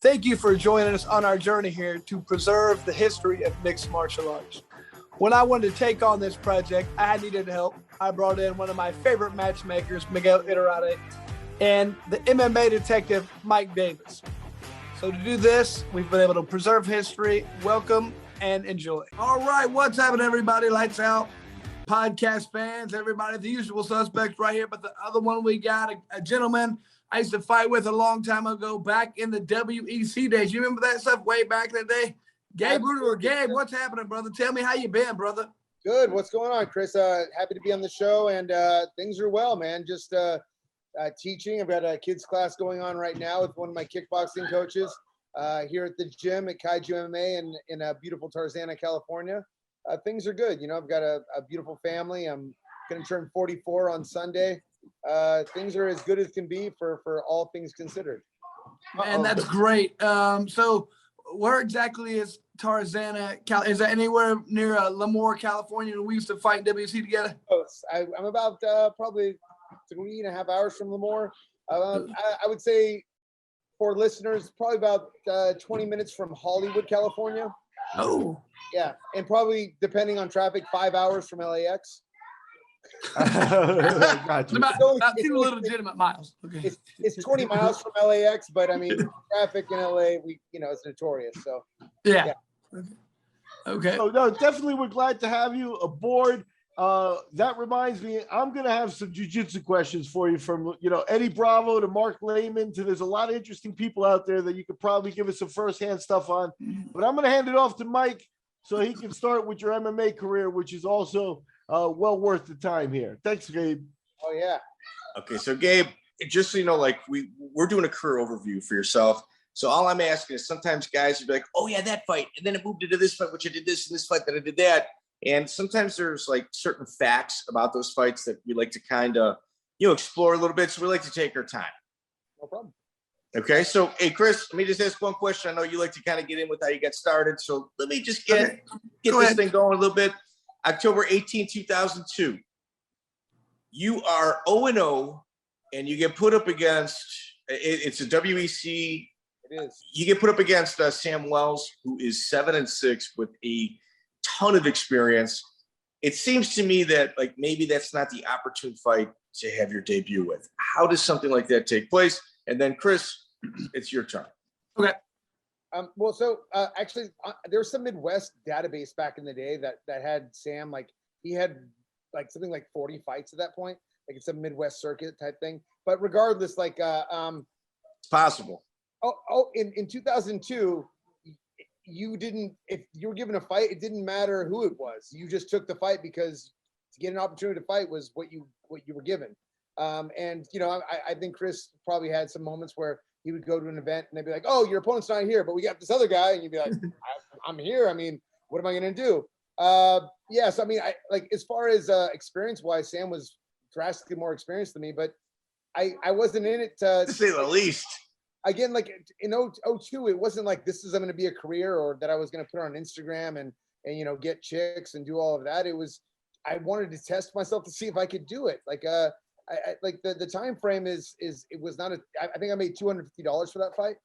Thank you for joining us on our journey here to preserve the history of mixed martial arts. When I wanted to take on this project, I needed help. I brought in one of my favorite matchmakers, Miguel Iturrate, and the MMA detective, Mike Davis. So to do this, we've been able to preserve history. Welcome and enjoy. All right, what's happening, everybody? Lights out. Podcast fans, everybody, the usual suspects right here. But the other one, we got a gentleman I used to fight with a long time ago, back in the WEC days. You remember that stuff way back in the day? Gabe Ruediger. Gabe, what's happening, brother? Tell me how you been, brother. Good. What's going on, Chris? Happy to be on the show, and things are well, man. Just teaching. I've got a kids class going on right now with one of my kickboxing coaches here at the gym at Kaiju MMA in beautiful Tarzana, California. Things are good. You know, I've got a beautiful family. I'm going to turn 44 on Sunday. Things are as good as can be for all things considered. And that's great. So where exactly is Tarzana? Is that anywhere near Lemoore, California? We used to fight WC together. I'm about probably 3.5 hours from Lemoore. I would say for listeners, probably about 20 minutes from Hollywood, California. Oh. Yeah, and probably, depending on traffic, 5 hours from LAX. Gotcha. About 2 legitimate miles. Okay. It's 20 miles from LAX, but I mean, traffic in LA, it's notorious. So yeah. Okay. So no, definitely, we're glad to have you aboard. That reminds me, I'm gonna have some jiu-jitsu questions for you from Eddie Bravo to Mark Lehman to there's a lot of interesting people out there that you could probably give us some firsthand stuff on. But I'm gonna hand it off to Mike so he can start with your MMA career, which is also well worth the time here. Thanks, Gabe. Oh yeah. Okay, so Gabe, just so you know, like we're doing a career overview for yourself. So all I'm asking is sometimes guys will be like, oh yeah, that fight, and then it moved into this fight, which I did this, and this fight, then I did that. And sometimes there's like certain facts about those fights that we like to kind of, explore a little bit. So we like to take our time. No problem. Okay, so hey, Chris, let me just ask one question. I know you like to kind of get in with how you got started. So let me just get this thing going a little bit. October 18, 2002. You are 0-0, and you get put up against, it's a WEC. It is. You get put up against Sam Wells, who is 7-6 with a ton of experience. It seems to me that maybe that's not the opportune fight to have your debut with. How does something like that take place? And then Chris, it's your turn. Okay. Well, so actually, there was some Midwest database back in the day that had Sam, he had something like 40 fights at that point. It's a Midwest circuit type thing. But regardless, it's possible. In 2002, if you were given a fight, it didn't matter who it was. You just took the fight because to get an opportunity to fight was what you were given. I think Chris probably had some moments where he would go to an event and they'd be like, oh, your opponent's not here, but we got this other guy. And you'd be like, I'm here. I mean, what am I going to do? So, I mean, as far as experience wise, Sam was drastically more experienced than me, but I wasn't in it to say the least. Again, in 2002, it wasn't like this is going to be a career or that I was going to put on Instagram and get chicks and do all of that. It was, I wanted to test myself to see if I could do it. The time frame is it was not I think I made $250 for that fight.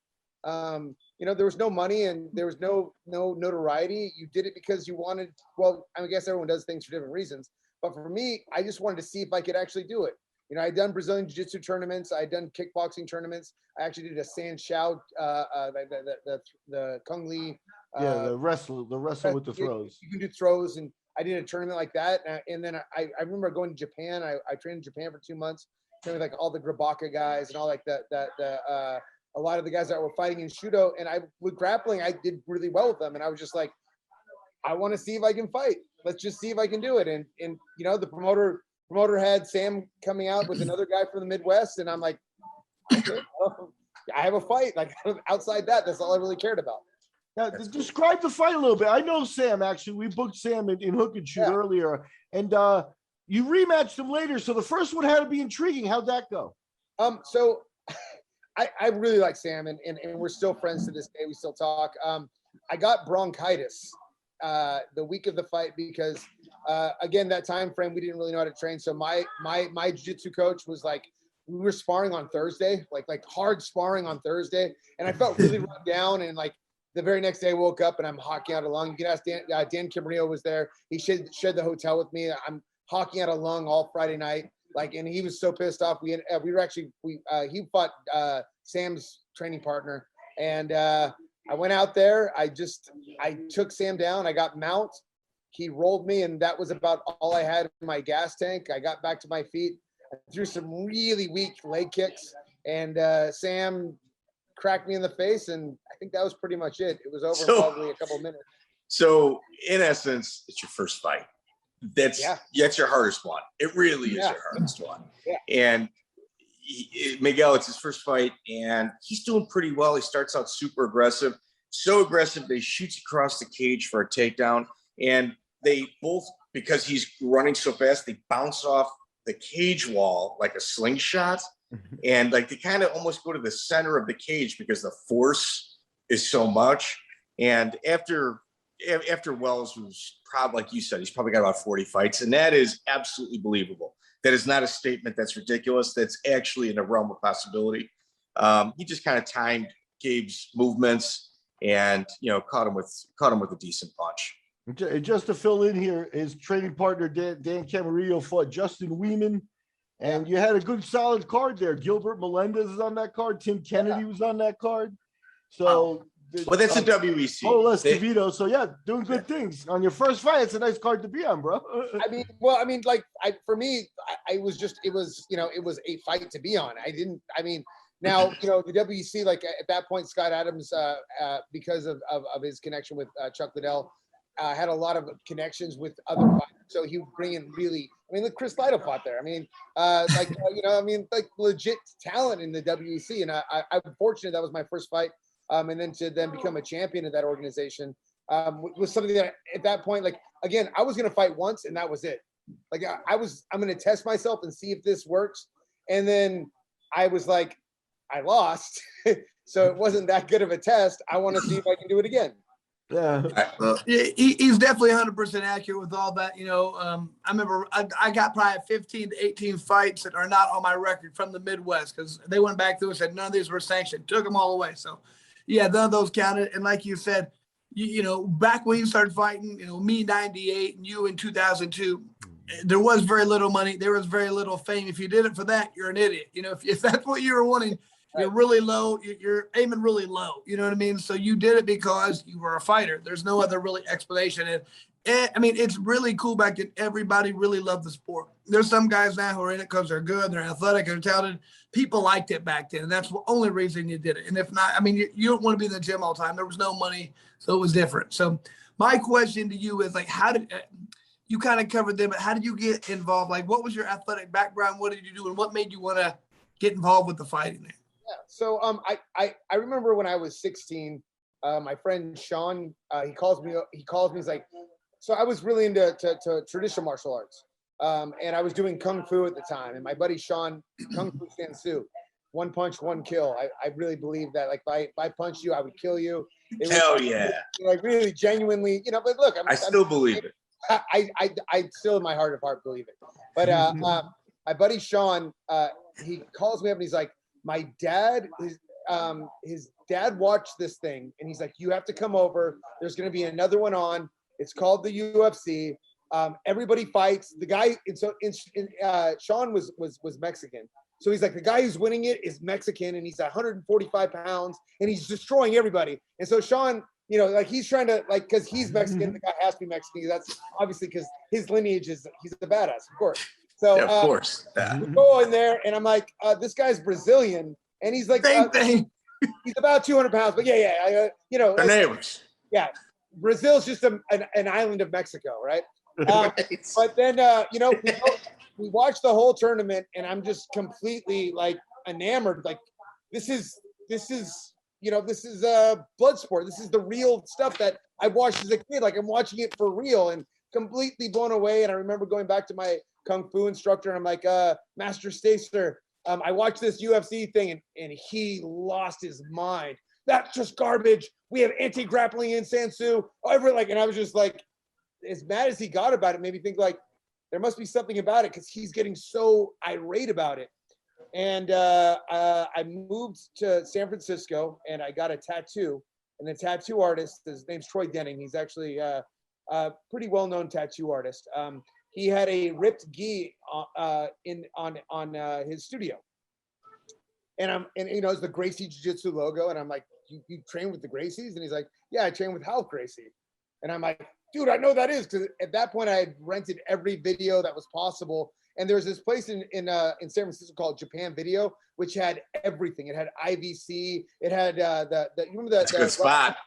There was no money and there was no notoriety. You did it because you wanted, well, I guess everyone does things for different reasons, but for me, I just wanted to see if I could actually do it. I'd done Brazilian Jiu-Jitsu tournaments. I'd done kickboxing tournaments. I actually did a San Shao, the Kung Lee. The wrestle with the throws. You can do throws, and I did a tournament like that. And then I remember going to Japan. I trained in Japan for 2 months, trained with all the Grabaka guys and all a lot of the guys that were fighting in Shudo. And with grappling, I did really well with them. And I was just like, I want to see if I can fight. Let's just see if I can do it. And the promoter had Sam coming out with another guy from the Midwest, and I'm like, okay, I have a fight. Outside that's all I really cared about. Now, describe the fight a little bit. I know Sam, actually. We booked Sam in Hook and Shoot earlier, and you rematched him later. So the first one had to be intriguing. How'd that go? So I really like Sam, and we're still friends to this day. We still talk. I got bronchitis the week of the fight because again, that time frame we didn't really know how to train. So my jiu-jitsu coach was like, we were sparring on Thursday, like hard sparring on Thursday, and I felt really run down. And like the very next day, I woke up and I'm hocking out a lung. You can ask Dan Camarillo was there. He shared the hotel with me. I'm hocking out a lung all Friday night. Like, and he was so pissed off. He fought Sam's training partner, and I went out there. I took Sam down. I got mount. He rolled me, and that was about all I had in my gas tank. I got back to my feet. I threw some really weak leg kicks, and Sam cracked me in the face, and I think that was pretty much it. It was over in probably a couple of minutes. So, in essence, it's your first fight. That's your hardest one. It really is your hardest one. Yeah. And Miguel, it's his first fight, and he's doing pretty well. He starts out super aggressive, so aggressive that he shoots across the cage for a takedown. And they both, because he's running so fast, they bounce off the cage wall like a slingshot. And like they kind of almost go to the center of the cage because the force is so much. And after Wells, who's probably, like you said, he's probably got about 40 fights, and that is absolutely believable. That is not a statement that's ridiculous. That's actually in the realm of possibility. He just kind of timed Gabe's movements and, caught him with a decent punch. Just to fill in here, his training partner, Dan Camarillo, fought Justin Wiman, and you had a good solid card there. Gilbert Melendez is on that card. Tim Kennedy was on that card. So, well, that's a WEC. Olaf DeVito. So yeah, doing good things on your first fight. It's a nice card to be on, bro. For me, it was a fight to be on. Now, the WEC, like at that point, Scott Adams, because of his connection with Chuck Liddell, had a lot of connections with other fighters. So he would bring in look, Chris Lytle fought there. Legit talent in the WEC. And I'm fortunate that was my first fight. And then to become a champion of that organization was something that at that point, like, again, I was going to fight once and that was it. Like I'm going to test myself and see if this works. And then I was like, I lost. So it wasn't that good of a test. I want to see if I can do it again. Yeah. He's definitely 100% accurate with all that. I remember I got probably 15 to 18 fights that are not on my record from the Midwest because they went back through and said none of these were sanctioned, took them all away. So, yeah, none of those counted. And like you said, back when you started fighting, me 98 and you in 2002, there was very little money. There was very little fame. If you did it for that, you're an idiot. If that's what you were wanting, you're really low. You're aiming really low. You know what I mean? So you did it because you were a fighter. There's no other really explanation. And it's really cool back then. Everybody really loved the sport. There's some guys now who are in it because they're good, they're athletic, they're talented. People liked it back then. And that's the only reason you did it. And if not, you don't want to be in the gym all the time. There was no money. So it was different. So my question to you is, like, how did you kind of covered them, but how did you get involved? Like, what was your athletic background? What did you do? And what made you want to get involved with the fighting there? Yeah. So I remember when I was 16, my friend Sean, he calls me, he's like, so I was really into traditional martial arts. And I was doing Kung Fu at the time. And my buddy Sean, Kung Fu Sansu, one punch, one kill. I really believe that, like, if I punched you, I would kill you. Hell yeah. Like really genuinely, but look, I still believe it. I still in my heart of heart believe it. But my buddy Sean, he calls me up and he's like, my dad, his dad watched this thing and he's like, you have to come over. There's going to be another one on. It's called the UFC. Everybody fights. The guy, Sean was Mexican. So he's like, the guy who's winning it is Mexican and he's 145 pounds and he's destroying everybody. And so Sean, he's trying to, like, because he's Mexican, the guy has to be Mexican. That's obviously because his lineage is, he's a badass, of course. So yeah, of course. We go in there and I'm like, this guy's Brazilian. And he's like, he's about 200 pounds, but They're neighbors. Yeah. Brazil's just an island of Mexico, right? Right. But then, we watched the whole tournament and I'm just completely like enamored. Like this is a blood sport. This is the real stuff that I watched as a kid. Like I'm watching it for real and completely blown away. And I remember going back to my Kung Fu instructor and I'm like, Master Stacer, I watched this UFC thing and he lost his mind. That's just garbage. We have anti-grappling in Sansu. And I was just like, as mad as he got about it, made me think like there must be something about it because he's getting so irate about it. And I moved to San Francisco, and I got a tattoo. And the tattoo artist, his name's Troy Denning. He's actually a pretty well-known tattoo artist. He had a ripped gi on his studio, and it's the Gracie Jiu-Jitsu logo. And I'm like, you train with the Gracies? And he's like, yeah, I train with Half Gracie. And I'm like, dude, I know that is, because at that point I had rented every video that was possible. And there's this place in San Francisco called Japan Video, which had everything. It had IVC. It had you remember That's a good spot.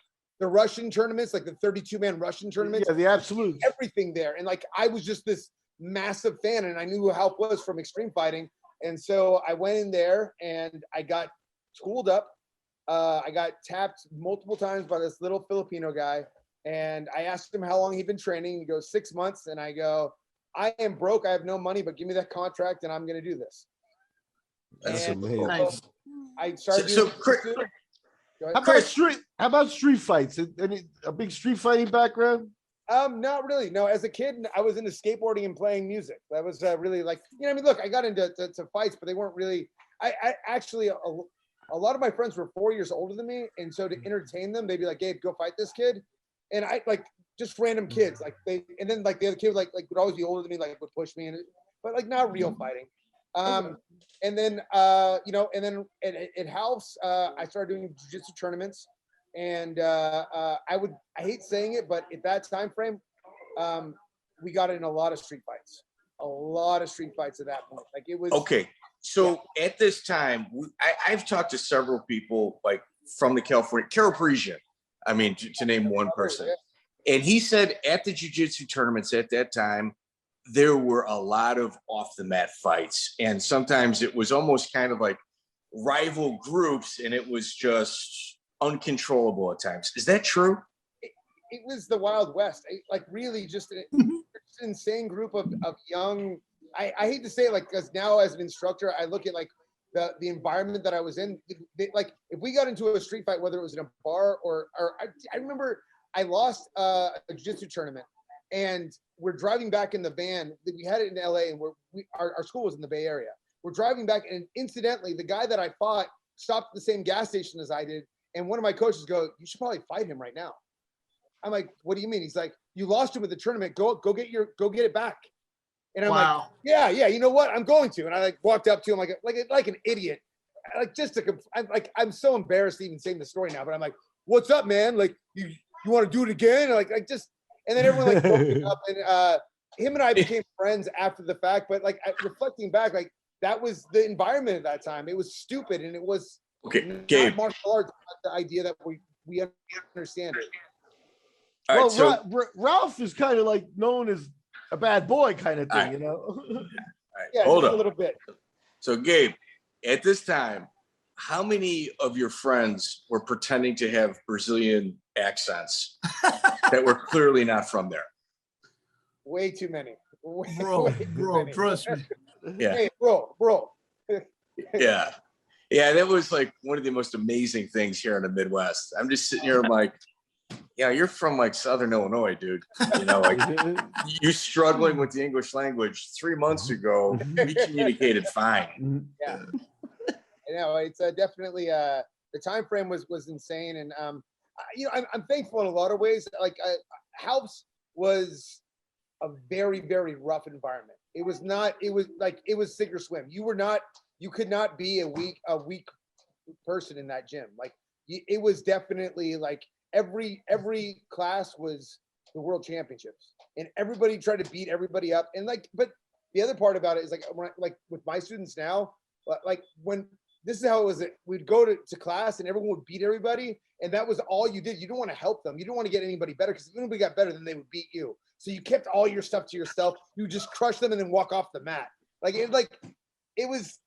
The Russian tournaments, like the 32-man Russian tournaments. Yeah, the absolute. Everything there. And like, I was just this massive fan, and I knew who Halp was from extreme fighting. And so I went in there and I got schooled up. I got tapped multiple times by this little Filipino guy. And I asked him how long he'd been training. He goes, 6 months. And I go, I am broke. I have no money, but give me that contract and I'm going to do this. That's and amazing. Nice. I started So, doing How about street fights? A big street fighting background? Not really. No, as a kid, I was into skateboarding and playing music. That was really like, look, I got into fights, but they weren't really, I actually, a lot of my friends were 4 years older than me. And so to entertain them, they'd be like, Gabe, go fight this kid. And I like just random kids, like the other kid like would always be older than me, like would push me, but like not real fighting. And then it helps. I started doing jiu-jitsu tournaments, and I hate saying it, but at that time frame, we got in a lot of street fights at that point. Like it was okay. So at this time, I've talked to several people like from the California, Carol Parisian, I mean, to name one person. And he said at the jiu-jitsu tournaments at that time, there were a lot of off the mat fights. And sometimes it was almost kind of like rival groups, and it was just uncontrollable at times. Is that true? It was the Wild West. Like really just an insane group of young, I hate to say it, like, because now as an instructor, I look at like the environment that I was in. Like if we got into a street fight, whether it was in a bar or I remember I lost a jiu-jitsu tournament, and we're driving back in the van. We had it in LA, and our school was in the Bay Area. We're driving back, and incidentally, the guy that I fought stopped at the same gas station as I did. And one of my coaches goes, "You should probably fight him right now." I'm like, "What do you mean?" He's like, "You lost him at the tournament. Go get it back." And I'm like, yeah, you know what? I'm going to. And I like walked up to him like an idiot. I'm so embarrassed even saying the story now, but I'm like, "What's up, man? Like, you want to do it again?" And and then everyone like woke me up, and him and I became friends after the fact. But like reflecting back, like that was the environment at that time. It was stupid, and it was Gabe. martial arts. The idea that we understand it. Well, right, Ralph is kind of like known as a bad boy kind of thing, you know? Yeah, hold up on. A little bit. So, Gabe, at this time, how many of your friends were pretending to have Brazilian accents that were clearly not from there? Way too many. Bro, trust me. Yeah. Hey, bro. Yeah. Yeah, that was like one of the most amazing things here in the Midwest. I'm just sitting here like, yeah, you're from like Southern Illinois, dude. You know, like you struggling with the English language 3 months ago, we communicated fine. Yeah. You know, it's definitely the time frame was insane, and I'm thankful in a lot of ways. Like Halps was a very, very rough environment. It was sink or swim. You could not be a weak person in that gym. Like it was definitely like every class was the world championships, and everybody tried to beat everybody up. And but the other part about it is like with my students now, like when this is how it was, we'd go to class and everyone would beat everybody, and that was all you did. You didn't want to help them. You didn't want to get anybody better, because if anybody got better, then they would beat you. So you kept all your stuff to yourself. You just crush them and then walk off the mat. It was.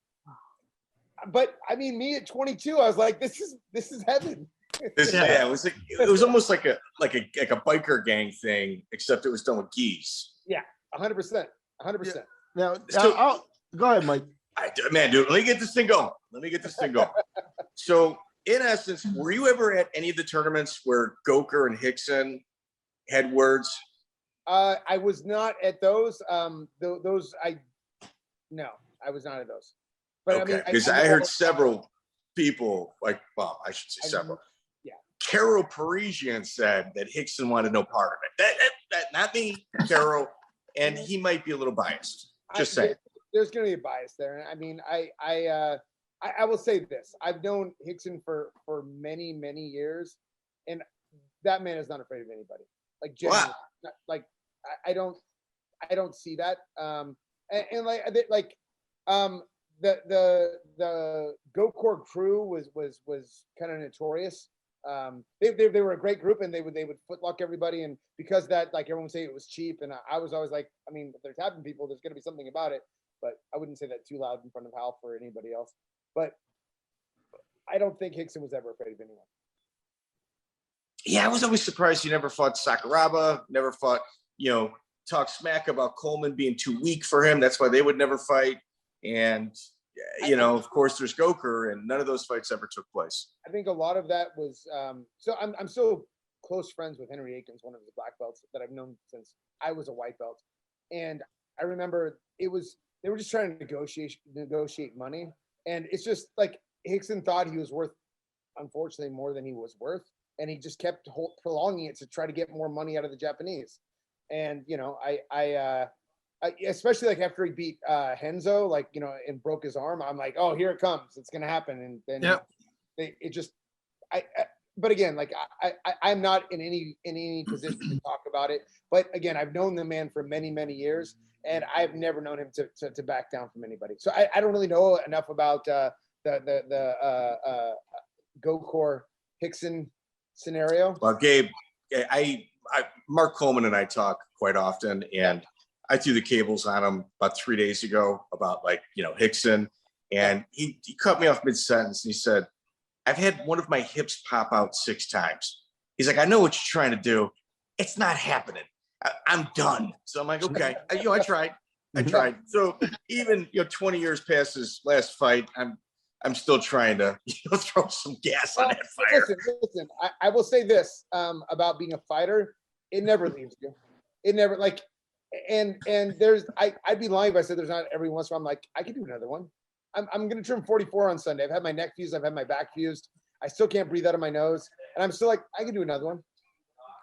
But I mean, me at 22, I was like, "This is heaven." It was almost like a biker gang thing, except it was done with geese. Yeah, 100%. Now go ahead, Mike. Man, dude, let me get this thing going. So, in essence, were you ever at any of the tournaments where Gokor and Rickson had words? I was not at those. No, I was not at those. But Okay, I mean, because I heard several people, like, well, I should say several. Yeah. Carol Parisian said that Rickson wanted no part of it. That not me, Carol, and he might be a little biased. Just saying. There's going to be a bias there. I mean, I will say this: I've known Rickson for many years, and that man is not afraid of anybody. Like, genuinely, like I don't see that. The Gokor crew was kind of notorious. They were a great group, and they would footlock everybody, and because that, like, everyone would say it was cheap, and I was always like, I mean, if they're tapping people, there's going to be something about it, but I wouldn't say that too loud in front of Hal or anybody else. But I don't think Rickson was ever afraid of anyone. Yeah, I was always surprised he never fought Sakuraba, never fought, talk smack about Coleman being too weak for him. That's why they would never fight. And, of course, there's Gokor, and none of those fights ever took place. I think a lot of that was so I'm still close friends with Henry Akins, one of the black belts that I've known since I was a white belt. And I remember they were just trying to negotiate money. And it's just like Rickson thought he was worth, unfortunately, more than he was worth. And he just kept prolonging it to try to get more money out of the Japanese. And, I especially like after he beat Henzo, like, and broke his arm, I'm like, oh, here it comes. It's going to happen. And then but again, like I'm not in any position to talk about it. But again, I've known the man for many years, and I've never known him to back down from anybody. So I don't really know enough about the Gokor Rickson scenario. Well, Gabe, Mark Coleman and I talk quite often, and I threw the cables on him about 3 days ago about, like, Rickson, and he cut me off mid-sentence, and he said, I've had one of my hips pop out 6 times. He's like, I know what you're trying to do. It's not happening. I'm done. So I'm like, okay, I tried. So even 20 years past his last fight, I'm still trying to throw some gas on that fire. Listen. I will say this about being a fighter: it never leaves you. It never, like, and there's I'd be lying if I said there's not every once in a while I'm like, I could do another one. I'm gonna turn 44 on Sunday. I've had my neck fused. I've had my back fused. I still can't breathe out of my nose, and I'm still like, I can do another one.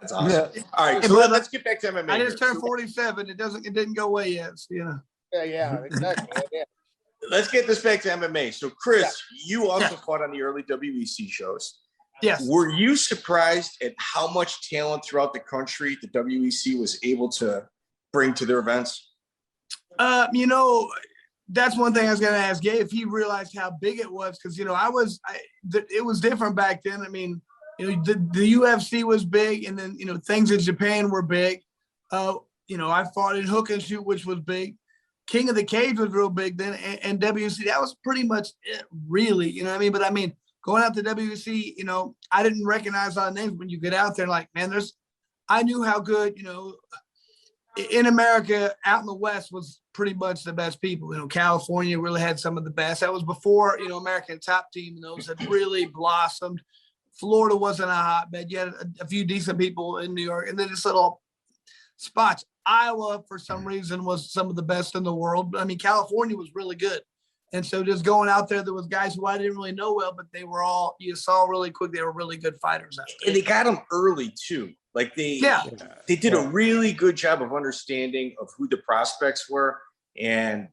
That's awesome. Yeah. All right, so let's get back to MMA. I just turned 47. It didn't go away yet. So, Yeah, exactly. Yeah. Let's get this back to MMA. So, Chris, you also fought on the early WEC shows. Yes. Were you surprised at how much talent throughout the country the WEC was able to bring to their events? That's one thing I was going to ask Gabe, if he realized how big it was, because it was different back then. I mean, the UFC was big, and then things in Japan were big. I fought in hook and shoot, which was big. King of the Cage was real big then, and WC, that was pretty much it, really. But I mean, going out to WC, I didn't recognize a lot of names. When you get out there, like, man, I knew how good, in America, out in the West was pretty much the best people. California really had some of the best. That was before, American Top Team, those had really blossomed. Florida wasn't a hotbed. You had a few decent people in New York, and then just little spots. Iowa, for some reason, was some of the best in the world. I mean, California was really good. And so just going out there was guys who I didn't really know well, but they were all, you saw really quick, they were really good fighters out there. And they got them early, too. Like, they did a really good job of understanding of who the prospects were. And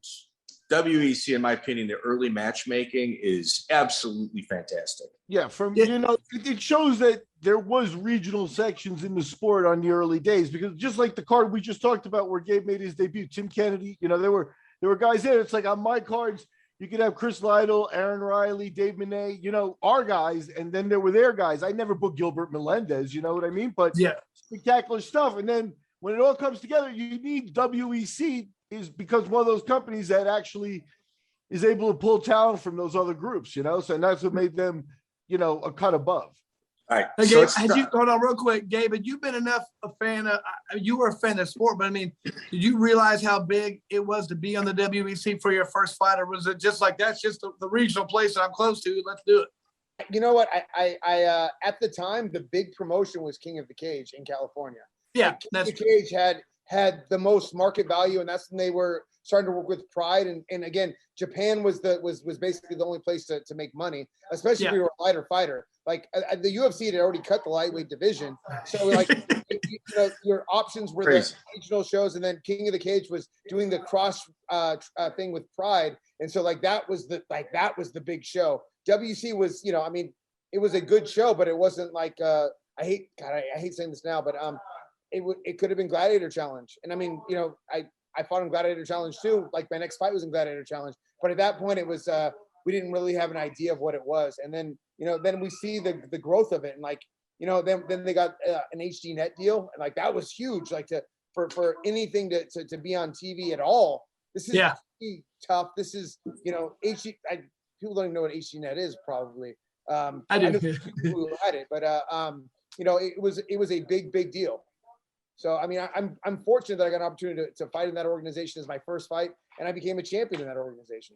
WEC, in my opinion, the early matchmaking is absolutely fantastic. Yeah, it shows that there was regional sections in the sport on the early days, because just like the card we just talked about where Gabe made his debut, Tim Kennedy, there were guys there. It's like on my cards, you could have Chris Lytle, Aaron Riley, Dave Monet, our guys, and then there were their guys. I never booked Gilbert Melendez, you know what I mean? But spectacular stuff. And then when it all comes together, you need WEC is because one of those companies that actually is able to pull talent from those other groups, so and that's what made them, a cut above. All right. Hey, Gabe, hold on real quick, Gabe, had you been you were a fan of sport, but I mean, did you realize how big it was to be on the WEC for your first fight, or was it just like, that's just the regional place that I'm close to, let's do it? You know what? I at the time, the big promotion was King of the Cage in California. Yeah. King of the Cage had the most market value, and that's when they were starting to work with Pride. And again, Japan was basically the only place to make money, especially if you were a lighter fighter. Like the UFC had already cut the lightweight division, so like your options were the regional shows, and then King of the Cage was doing the cross thing with Pride, and so that was the big show. WC was, I mean, it was a good show, but it wasn't like I hate saying this now, but it could have been Gladiator Challenge, and I mean, I fought in Gladiator Challenge too. Like my next fight was in Gladiator Challenge, but at that point it was we didn't really have an idea of what it was, and then then we see the growth of it, and then they got an HD net deal, and that was huge. Like for anything to be on TV at all, this is tough. This is HD. People don't even know what HD net is probably. I do. Who had it, but it was a big deal. So I mean, I'm fortunate that I got an opportunity to fight in that organization as my first fight, and I became a champion in that organization.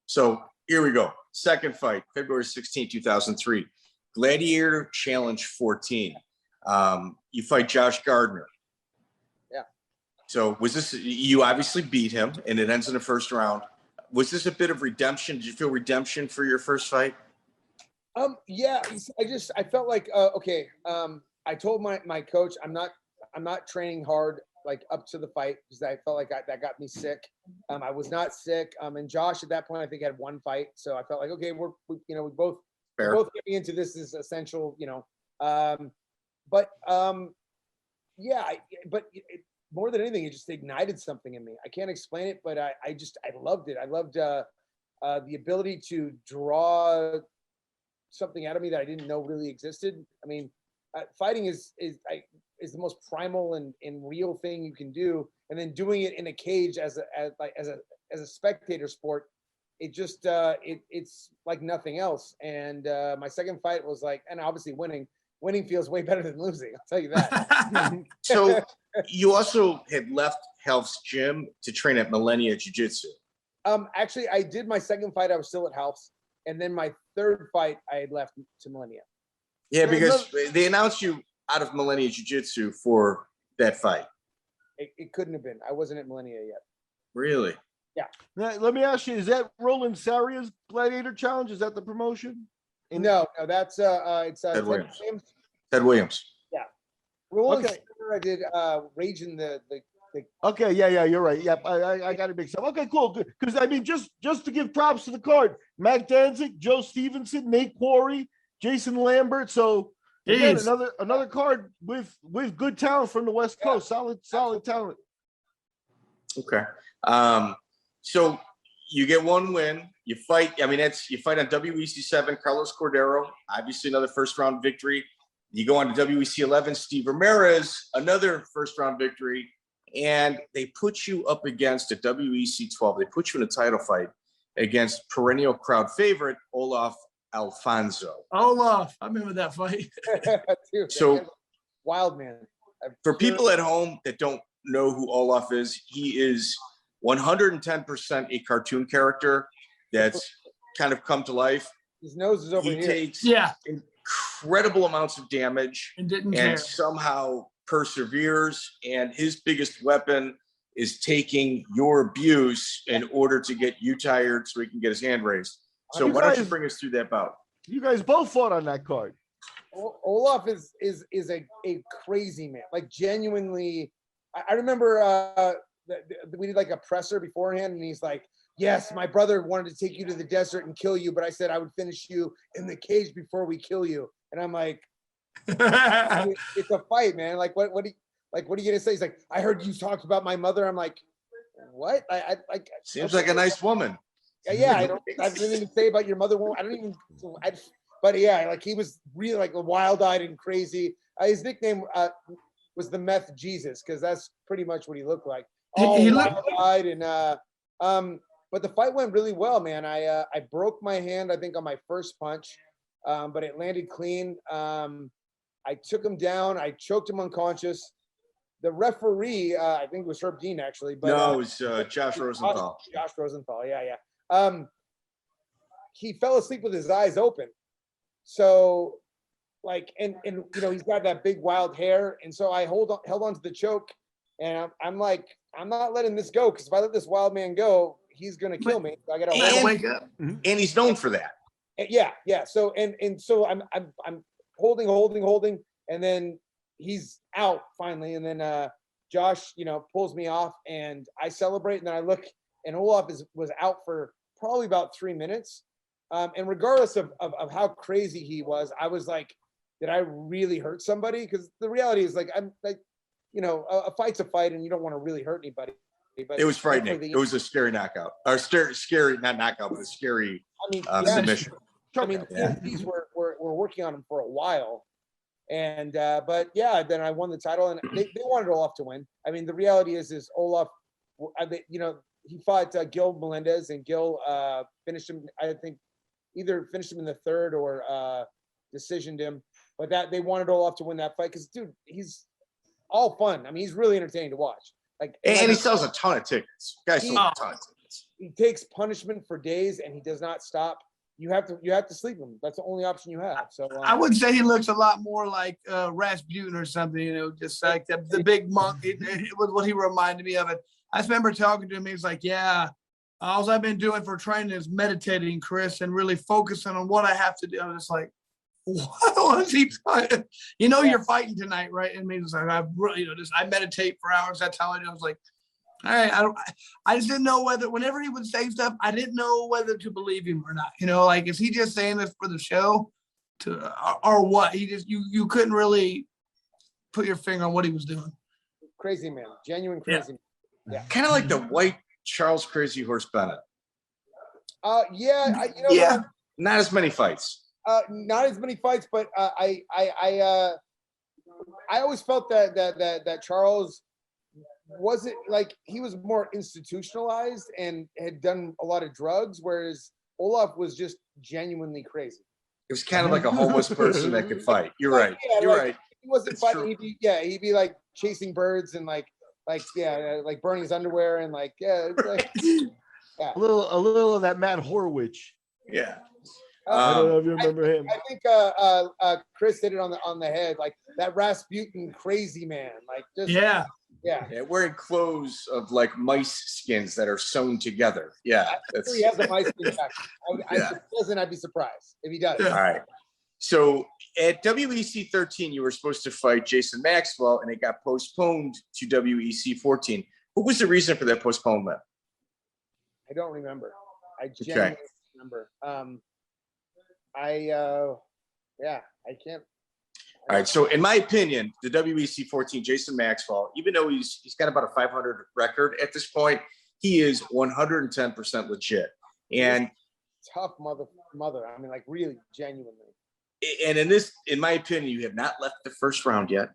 So here we go. Second fight, February 16, 2003, Gladiator Challenge 14. You fight Josh Gardner. Yeah. So was this, you obviously beat him and it ends in the first round. Was this a bit of redemption? Did you feel redemption for your first fight? Yeah, I felt like, okay. I told my coach, I'm not training hard up to the fight because I felt like that got me sick. I was not sick. And Josh at that point I think had one fight, so I felt like okay, we're both getting into this is essential, but more than anything, it just ignited something in me. I can't explain it, but I loved it. I loved the ability to draw something out of me that I didn't know really existed. I mean, fighting is the most primal and real thing you can do, and then doing it in a cage as a spectator sport, it just it's like nothing else. And my second fight was and obviously winning feels way better than losing, I'll tell you that. So you also had left Half's gym to train at Millenia Jiu-Jitsu. Actually I did my second fight, I was still at Half's, and then my third fight I had left to Millenia. Yeah, because they announced you out of Millenia Jiu-Jitsu for that fight. It couldn't have been. I wasn't at Millenia yet. Really? Yeah. Now, let me ask you, is that Roland Saria's Gladiator Challenge? Is that the promotion? No, that's it's Ted Williams. Ted Williams. Yeah. Roland Saria, I did Rage in the Okay, yeah, you're right. Yep, I got it mixed up. Okay, cool. Good. Because I mean, just to give props to the card, Mac Danzig, Joe Stevenson, Nate Quarry, Jason Lambert. So again, another card with good talent from the West Coast. Solid talent. Okay. So you get one win. You fight. I mean, you fight on WEC 7, Carlos Cordero. Obviously, another first round victory. You go on to WEC 11, Steve Ramirez, another first round victory. And they put you up against a WEC 12. They put you in a title fight against perennial crowd favorite Olaf Alfonso. Olaf, I remember that fight. Dude, so wild man. For people at home that don't know who Olaf is, he is 110% a cartoon character that's kind of come to life. His nose is over here. He takes incredible amounts of damage and somehow perseveres, and his biggest weapon is taking your abuse in order to get you tired so he can get his hand raised. So why don't you bring us through that bout? You guys both fought on that card. Olaf is a crazy man. Like genuinely, I remember we did like a presser beforehand, and he's like, "Yes, my brother wanted to take you to the desert and kill you, but I said I would finish you in the cage before we kill you." And I'm like, "It's a fight, man. Like, what are you gonna say?" He's like, "I heard you talked about my mother." I'm like, "What?" I like. Seems like a nice woman. Yeah, I didn't even say about your mother. But yeah, like he was really like wild-eyed and crazy. His nickname was the Meth Jesus, because that's pretty much what he looked like. All wild-eyed and but the fight went really well, man. I broke my hand, I think, on my first punch, but it landed clean. I took him down. I choked him unconscious. The referee, I think it was Herb Dean actually, but no, it was Josh Rosenthal. Josh Rosenthal, yeah. He fell asleep with his eyes open. So, like, and you know, he's got that big wild hair, and so I held on to the choke, And I'm like, I'm not letting this go, because if I let this wild man go, he's gonna kill me. So I gotta wake up. And he's known for that. Yeah. So so I'm holding, and then he's out finally, and then Josh, pulls me off, and I celebrate, and then I look, and Olaf was out for probably about 3 minutes. And regardless of how crazy he was, I was like, did I really hurt somebody? Because the reality is, like, I'm like, a fight's a fight, and you don't want to really hurt anybody. But it was frightening. It was a scary knockout, or scary, not knockout, but a scary submission. I mean, these were working on him for a while, and but yeah, then I won the title, and they wanted Olaf to win. I mean, the reality is Olaf, he fought Gil Melendez, and Gil finished him. I think either finished him in the third or decisioned him. But that they wanted Olaf to win that fight because, dude, he's all fun. I mean, he's really entertaining to watch. Like, and he sells a ton of tickets. Guys sold a ton of tickets. He takes punishment for days, and he does not stop. You have to sleep him. That's the only option you have. So I would say he looks a lot more like Rasputin or something. Just like the big monk. It was what he reminded me of. It. I just remember talking to him. He was like, "Yeah, all I've been doing for training is meditating, Chris, and really focusing on what I have to do." I was just like, "What was he talking? You're fighting tonight, right?" And he was like, "I really, I meditate for hours. That's how I do." I was like, all right, I just didn't know whenever he would say stuff, I didn't know whether to believe him or not. Like, is he just saying this for the show, or what? He just you couldn't really put your finger on what he was doing. Crazy man, genuine crazy man. Yeah, kind of like the white Charles Crazy Horse Bennett. Yeah. Not as many fights. Not as many fights, but I always felt that Charles wasn't, like, he was more institutionalized and had done a lot of drugs, whereas Olaf was just genuinely crazy. It was kind of like a homeless person that could fight. You're right. You're right. He wasn't fighting. He'd be like chasing birds and like burning his underwear and a little of that Matt Horwich. Yeah. I don't know if you remember him. I think Chris hit it on the head, like that Rasputin crazy man, like just yeah. Wearing clothes of like mice skins that are sewn together. Yeah, that's. He has a mice skin back. If he doesn't, I'd be surprised if he does. Yeah. All right. So at WEC 13, you were supposed to fight Jason Maxwell, and it got postponed to WEC 14. What was the reason for that postponement? I don't remember. I genuinely remember. I can't. All right. So in my opinion, the WEC 14, Jason Maxwell, even though he's got about a 500 record at this point, he is 110% legit. And tough mother. I mean, like, really genuinely. And in my opinion, you have not left the first round yet.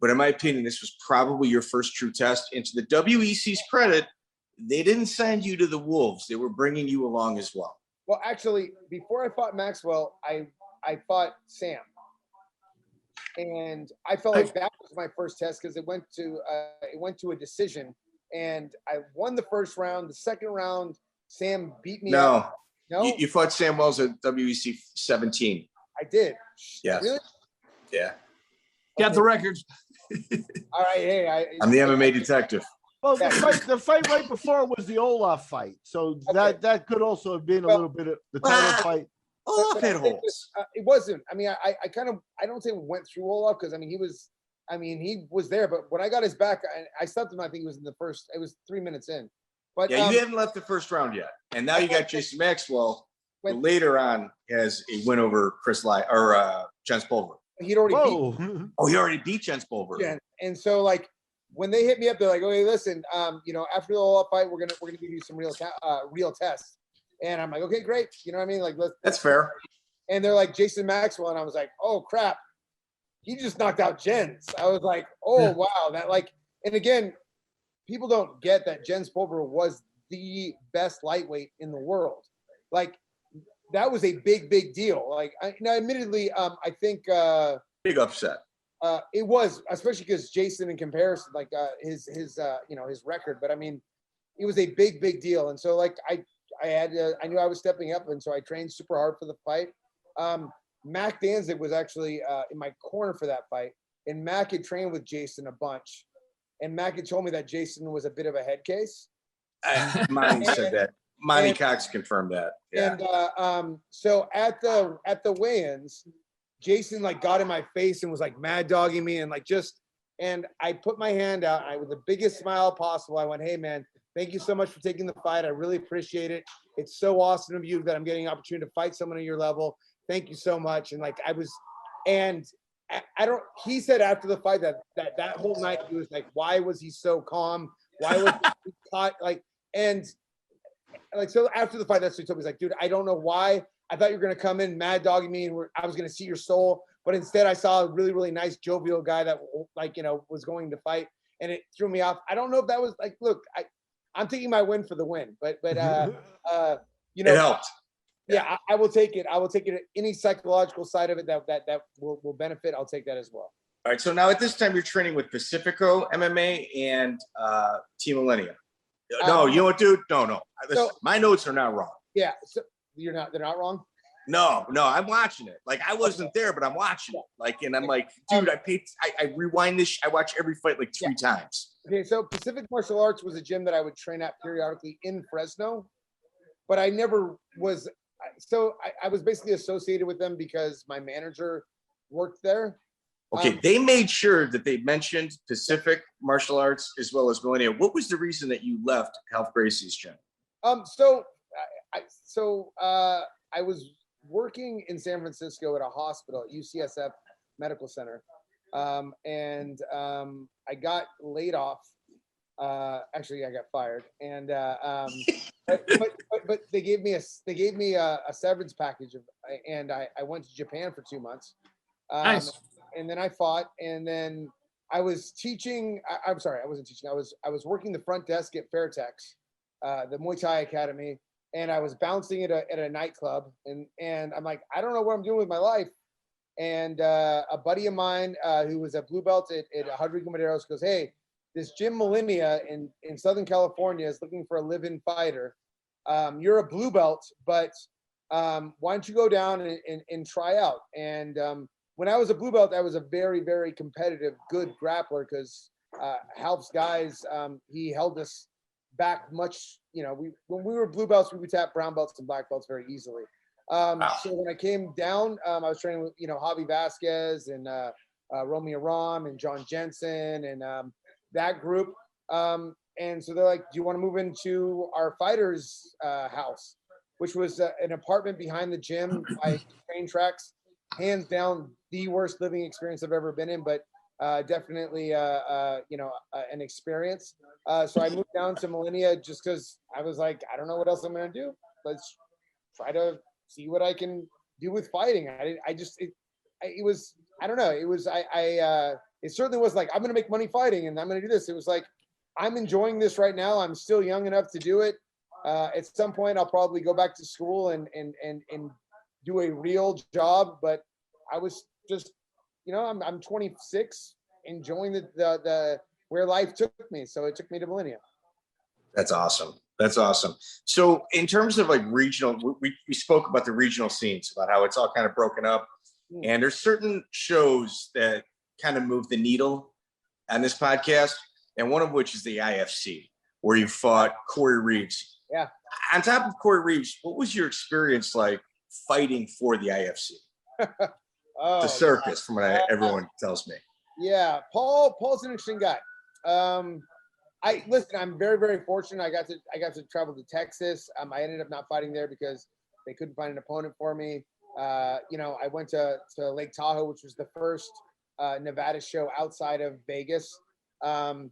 But in my opinion, this was probably your first true test. And to the WEC's credit, they didn't send you to the Wolves. They were bringing you along as well. Well, actually, before I fought Maxwell, I fought Sam. And I felt like that was my first test because it went to a decision, and I won the first round. The second round, Sam beat me up. No, you fought Sam Wells at WEC 17. I did. Yes. Really? Yeah. Got the records. All right. Hey, I'm the MMA detective. Well, the fight right before was the Olaf fight, so that could also have been a little bit of the title fight. Olaf had holes. It wasn't. I mean, I don't say went through Olaf because he was there, but when I got his back, I stopped him. I think he was in the first. It was 3 minutes in. But you haven't left the first round yet, and now you got Jason Maxwell, who later on has a win over Jens Pulver. He'd already beat. Oh, he already beat Jens Pulver. Yeah, and so like when they hit me up, they're like, "Okay, listen, after the Olaf fight, we're gonna give you some real tests." And I'm like, okay, great. You know what I mean? Like, that's fair. And they're like, Jason Maxwell. And I was like, oh, crap. He just knocked out Jens. I was like, oh, wow. That, like, and again, people don't get that Jens Pulver was the best lightweight in the world. Like, that was a big, big deal. Like, admittedly, I think big upset. It was, especially because Jason, in comparison, like his record. But I mean, it was a big, big deal. And so, like, I knew I was stepping up, and so I trained super hard for the fight. Mac Danzig was actually in my corner for that fight, and Mac had trained with Jason a bunch. and Mac had told me that Jason was a bit of a head case. Monty said that. Monty Cox confirmed that. Yeah. And so at the weigh-ins, Jason like got in my face and was like mad dogging me and like and I put my hand out. With the biggest smile possible, I went, "Hey man, thank you so much for taking the fight. I really appreciate it. It's so awesome of you that I'm getting an opportunity to fight someone at your level. Thank you so much." And like he said after the fight that whole night he was like, why was he so calm? Why was he caught? So after the fight, that's what he told me. He's like, dude, I don't know why. I thought you were going to come in mad dogging me and I was going to see your soul. But instead I saw a really, really nice jovial guy that was going to fight, and it threw me off. I don't know if that was like, look, I'm taking my win for the win, but it helped. Yeah, I will take it. I will take it. Any psychological side of it that will benefit, I'll take that as well. All right. So now at this time you're training with Pacifico MMA and Team Millenia. No, you know what, dude? No. Listen, my notes are not wrong. Yeah. So they're not wrong. No, I'm watching it. Like I wasn't there, but I'm watching it. Like, and I'm like, dude, I rewind this. I watch every fight like 3 times. Okay. So Pacific Martial Arts was a gym that I would train at periodically in Fresno, but I never was. So I was basically associated with them because my manager worked there. Okay, they made sure that they mentioned Pacific Martial Arts as well as Millenia. What was the reason that you left Ralph Gracie's gym? So I was working in San Francisco at a hospital at UCSF Medical Center, and I got laid off. Actually, I got fired, and but they gave me a severance package and I went to Japan for 2 months. Nice. And then I fought, and then I was teaching. I'm sorry, I wasn't teaching. I was working the front desk at Fairtex, the Muay Thai Academy, and I was bouncing at a nightclub, and I'm like, I don't know what I'm doing with my life. And a buddy of mine who was a blue belt at Rodrigo Madero's goes, "Hey, this gym Millenia in Southern California is looking for a live-in fighter. You're a blue belt, but why don't you go down and try out?" And when I was a blue belt, I was a very, very competitive, good grappler because Halp's guys, he held us back much. When we were blue belts, we would tap brown belts and black belts very easily. So when I came down, I was training with, Javi Vasquez and Romeo Ram and John Jensen and that group. And so they're like, "Do you want to move into our fighters' house?" Which was an apartment behind the gym by train tracks. Hands down, the worst living experience I've ever been in, but definitely, an experience. So I moved down to Millenia just because I was like, I don't know what else I'm going to do. Let's try to see what I can do with fighting. It certainly was like, I'm going to make money fighting and I'm going to do this. It was like, I'm enjoying this right now. I'm still young enough to do it. At some point, I'll probably go back to school and do a real job. But I was just, I'm 26, enjoying the where life took me. So it took me to Millenia. That's awesome. So in terms of like regional, we spoke about the regional scenes, about how it's all kind of broken up. And there's certain shows that kind of move the needle on this podcast. And one of which is the IFC, where you fought Corey Reeves. Yeah. On top of Corey Reeves, what was your experience like fighting for the IFC? The circus, from what everyone tells me. Yeah, Paul's an interesting guy. I'm very, very fortunate. I got to travel to Texas. I ended up not fighting there because they couldn't find an opponent for me. I went to Lake Tahoe, which was the first Nevada show outside of Vegas. I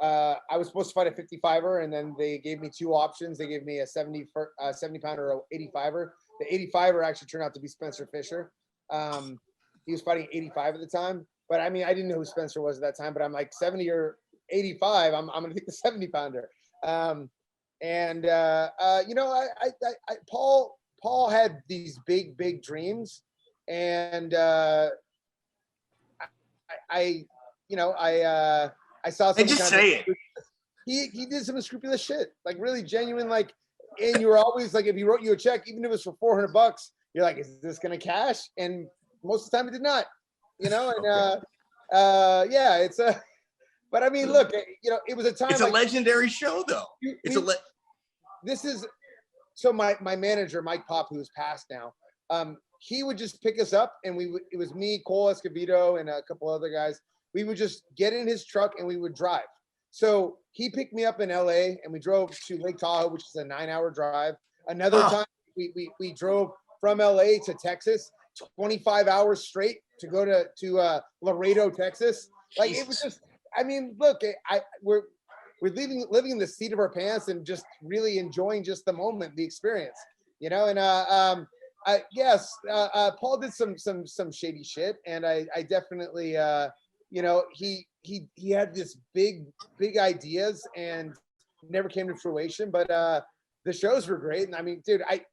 was supposed to fight a 55er, and then they gave me 2 options. They gave me a 70 pounder or 85er. The 85er actually turned out to be Spencer Fisher. He was fighting 85 at the time, but I didn't know who Spencer was at that time, but I'm like 70 or 85. I'm going to take the 70 pounder. Paul had these big dreams, and I saw some. Just say it. He did some unscrupulous shit, like really genuine, like. And you were always like, if he wrote you a check, even if it was for $400, you're like, is this gonna cash? And most of the time, it did not. And But I mean, look, you know, it was a time. It's a legendary show, though. So my manager, Mike Pop, who's passed now, he would just pick us up, and it was me, Cole Escovedo, and a couple other guys. We would just get in his truck and we would drive. So he picked me up in LA, and we drove to Lake Tahoe, which is a 9-hour drive. Another time we drove from LA to Texas, 25 hours straight to go to Laredo, Texas. Like, it was just, I mean, look, we're living in the seat of our pants and just really enjoying just the moment, the experience, you know. And yes, Paul did some shady shit, and I definitely, you know, he had this big ideas and never came to fruition. But the shows were great, and I mean, dude, I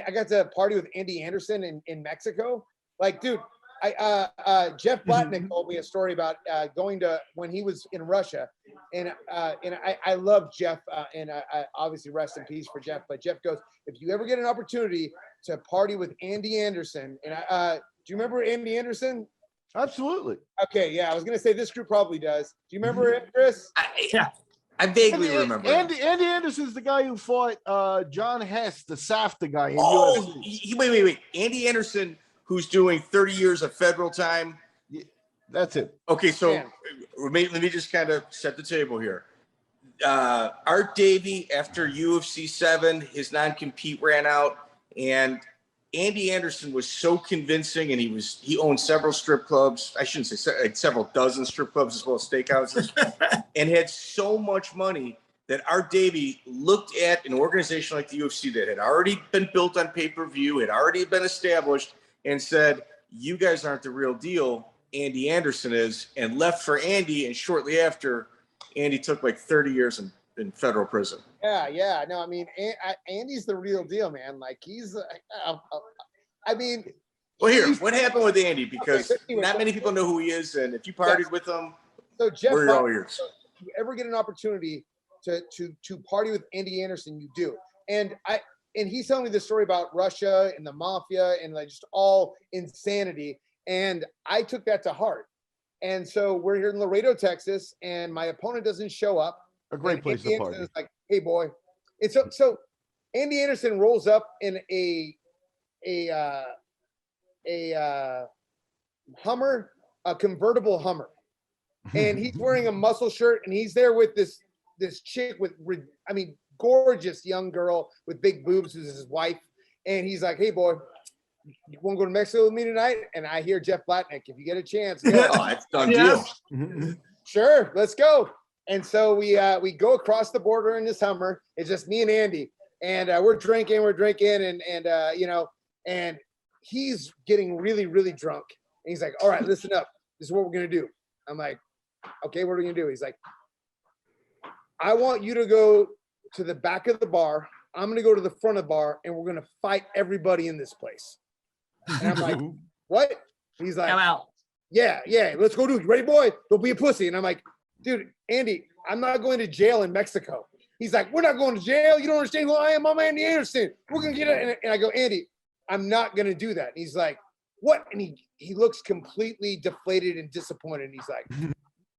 got to party with Andy Anderson in Mexico. Like, dude, Jeff Blatnick told me a story about going to when he was in Russia, and I love Jeff, and I obviously rest in peace for Jeff. But Jeff goes, if you ever get an opportunity to party with Andy Anderson, and do you remember Andy Anderson? Absolutely. Okay, yeah, I was gonna say this group probably does. Do you remember him, Chris? I vaguely remember. Andy Anderson's the guy who fought John Hess, the SAFTA guy in UFC. Wait. Andy Anderson, who's doing 30 years of federal time. Yeah, that's it. Okay, so let me just kind of set the table here. Art Davie, after UFC 7, his non-compete ran out, and Andy Anderson was so convincing, and he owned several strip clubs. I shouldn't say like several dozen strip clubs as well as steakhouses, and had so much money that Art Davie looked at an organization like the UFC that had already been built on pay-per-view, had already been established, and said, you guys aren't the real deal. Andy Anderson is, and left for Andy. And shortly after, Andy took like 30 years in federal prison. Yeah. No, I mean, Andy's the real deal, man. Like, he's, I mean. Well, here, what happened with Andy? Because not many people know who he is. And if you partied with him, so Jeff, we're all ears. If you ever get an opportunity to party with Andy Anderson, you do. And he's telling me this story about Russia and the mafia and like just all insanity. And I took that to heart. And so we're here in Laredo, Texas, and my opponent doesn't show up. A great place to party. Is like, hey, boy. And so Andy Anderson rolls up in a Hummer, a convertible Hummer. And he's wearing a muscle shirt, and he's there with this chick with, I mean, gorgeous young girl with big boobs who's his wife. And he's like, hey, boy, you want to go to Mexico with me tonight? And I hear Jeff Blatnick, if you get a chance, go. Oh, it's done deal. Sure, let's go. And so we go across the border in this Hummer. It's just me and Andy, and we're drinking, and you know, and he's getting really, really drunk. And he's like, all right, listen up. This is what we're gonna do. I'm like, okay, what are we gonna do? He's like, I want you to go to the back of the bar. I'm gonna go to the front of the bar, and we're gonna fight everybody in this place. And I'm like, what? He's like, come out. Yeah, let's go do it. You ready, boy? Don't be a pussy. And I'm like, dude, Andy, I'm not going to jail in Mexico. He's like, we're not going to jail. You don't understand who I am. I'm Andy Anderson. We're going to get it. And I go, Andy, I'm not going to do that. And he's like, what? And he looks completely deflated and disappointed. And he's like,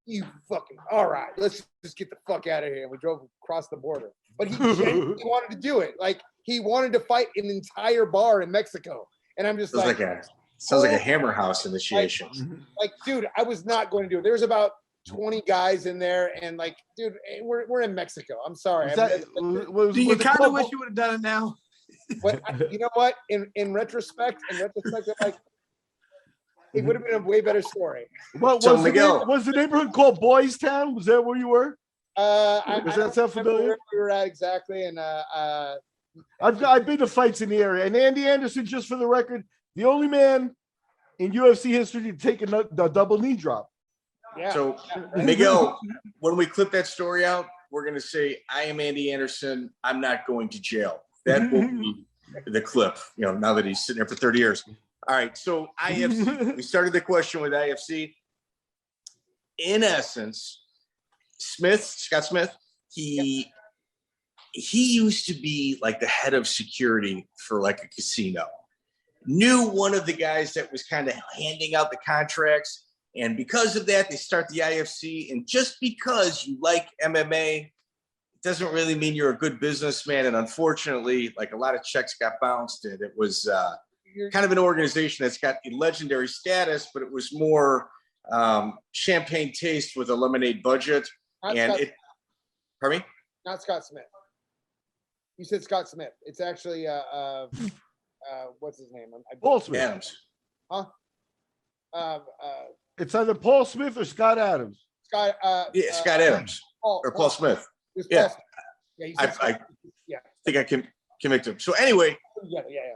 you fucking, all right, let's just get the fuck out of here. And we drove across the border. But he genuinely wanted to do it. Like, he wanted to fight an entire bar in Mexico. And I'm just sounds like a Hammer House initiation. Like, dude, I was not going to do it. There's about 20 guys in there, and like, dude, we're in Mexico. I'm sorry. Do you kind of wish you would have done it now? But you know what? In retrospect, I'm like, it would have been a way better story. Well, was the neighborhood called Boys Town? Was that where you were? Does that sound familiar? Where we were at exactly, and I've been to fights in the area, and Andy Anderson, just for the record, the only man in UFC history to take a double knee drop. Yeah. So, Miguel, when we clip that story out, we're going to say, I am Andy Anderson. I'm not going to jail. That will be the clip, you know, now that he's sitting there for 30 years. All right. So, IFC, we started the question with IFC. In essence, Scott Smith, he used to be like the head of security for like a casino. Knew one of the guys that was kind of handing out the contracts, And because of that, they start the IFC. And just because you like MMA, it doesn't really mean you're a good businessman. And unfortunately, like a lot of checks got bounced, and it was kind of an organization that's got a legendary status, but it was more champagne taste with a lemonade budget. Pardon me? Not Scott Smith. You said Scott Smith. It's actually what's his name? Paul Smith. Adams. Huh? It's either Paul Smith or Scott Adams. Scott. Scott Adams or Paul Smith. Yeah. Paul Smith. I think I can convict him. So anyway,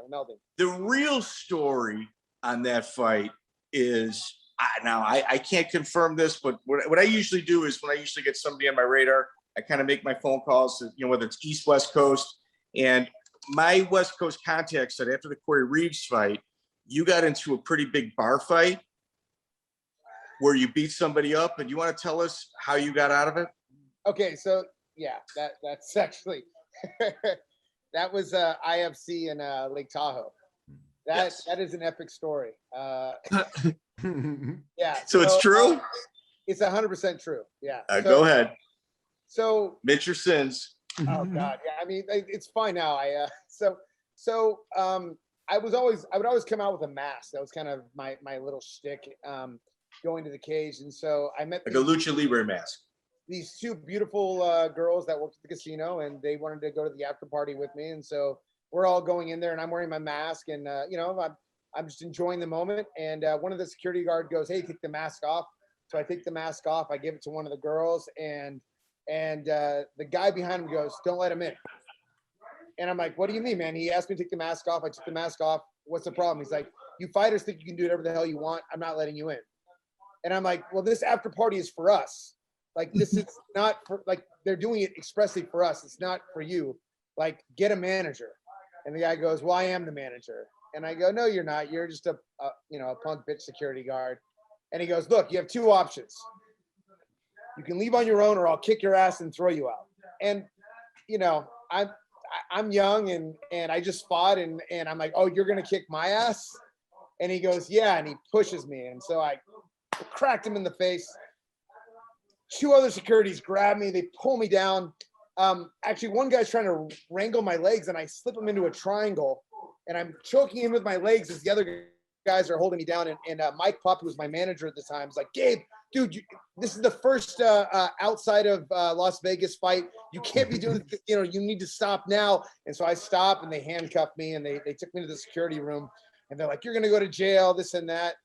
Melvin. The real story on that fight is now I can't confirm this, but what I usually do is when I usually get somebody on my radar, I kind of make my phone calls, whether it's East, West Coast. And my West Coast contact said after the Corey Reeves fight, you got into a pretty big bar fight where you beat somebody up. And you want to tell us how you got out of it? Okay, so yeah, that's actually that was IFC in Lake Tahoe. That is an epic story. Yeah. So it's true? It's 100% true. Yeah. Go ahead. So admit your sins. Oh God. Yeah. I mean, it's fine now. I would always come out with a mask. That was kind of my little shtick, going to the cage. And so I met like a lucha libre mask. These two beautiful girls that worked at the casino, and they wanted to go to the after party with me. And so we're all going in there, and I'm wearing my mask, and I'm just enjoying the moment. And one of the security guard goes, "Hey, take the mask off." So I take the mask off. I give it to one of the girls, and the guy behind him goes, "Don't let him in." And I'm like, "What do you mean, man?" He asked me to take the mask off. I took the mask off. What's the problem? He's like, "You fighters think you can do whatever the hell you want. I'm not letting you in." And I'm like, "Well, this after party is for us. Like, this is not for, like, they're doing it expressly for us. It's not for you. Like, get a manager." And the guy goes, "Well, I am the manager." And I go, "No, you're not. You're just a punk bitch security guard." And he goes, "Look, you have two options. You can leave on your own, or I'll kick your ass and throw you out." And, I'm young and I just fought and I'm like, "Oh, you're going to kick my ass?" And he goes, "Yeah." And he pushes me. And so I cracked him in the face. Two other securities grab me. They pull me down. Actually, one guy's trying to wrangle my legs, and I slip him into a triangle, and I'm choking him with my legs as the other guys are holding me down. And Mike Pop, who was my manager at the time, is like, "Gabe, dude, this is the first outside of Las Vegas fight. You can't be doing this. You need to stop now." And so I stop, and they handcuffed me, and they took me to the security room, and they're like, "You're going to go to jail, this and that."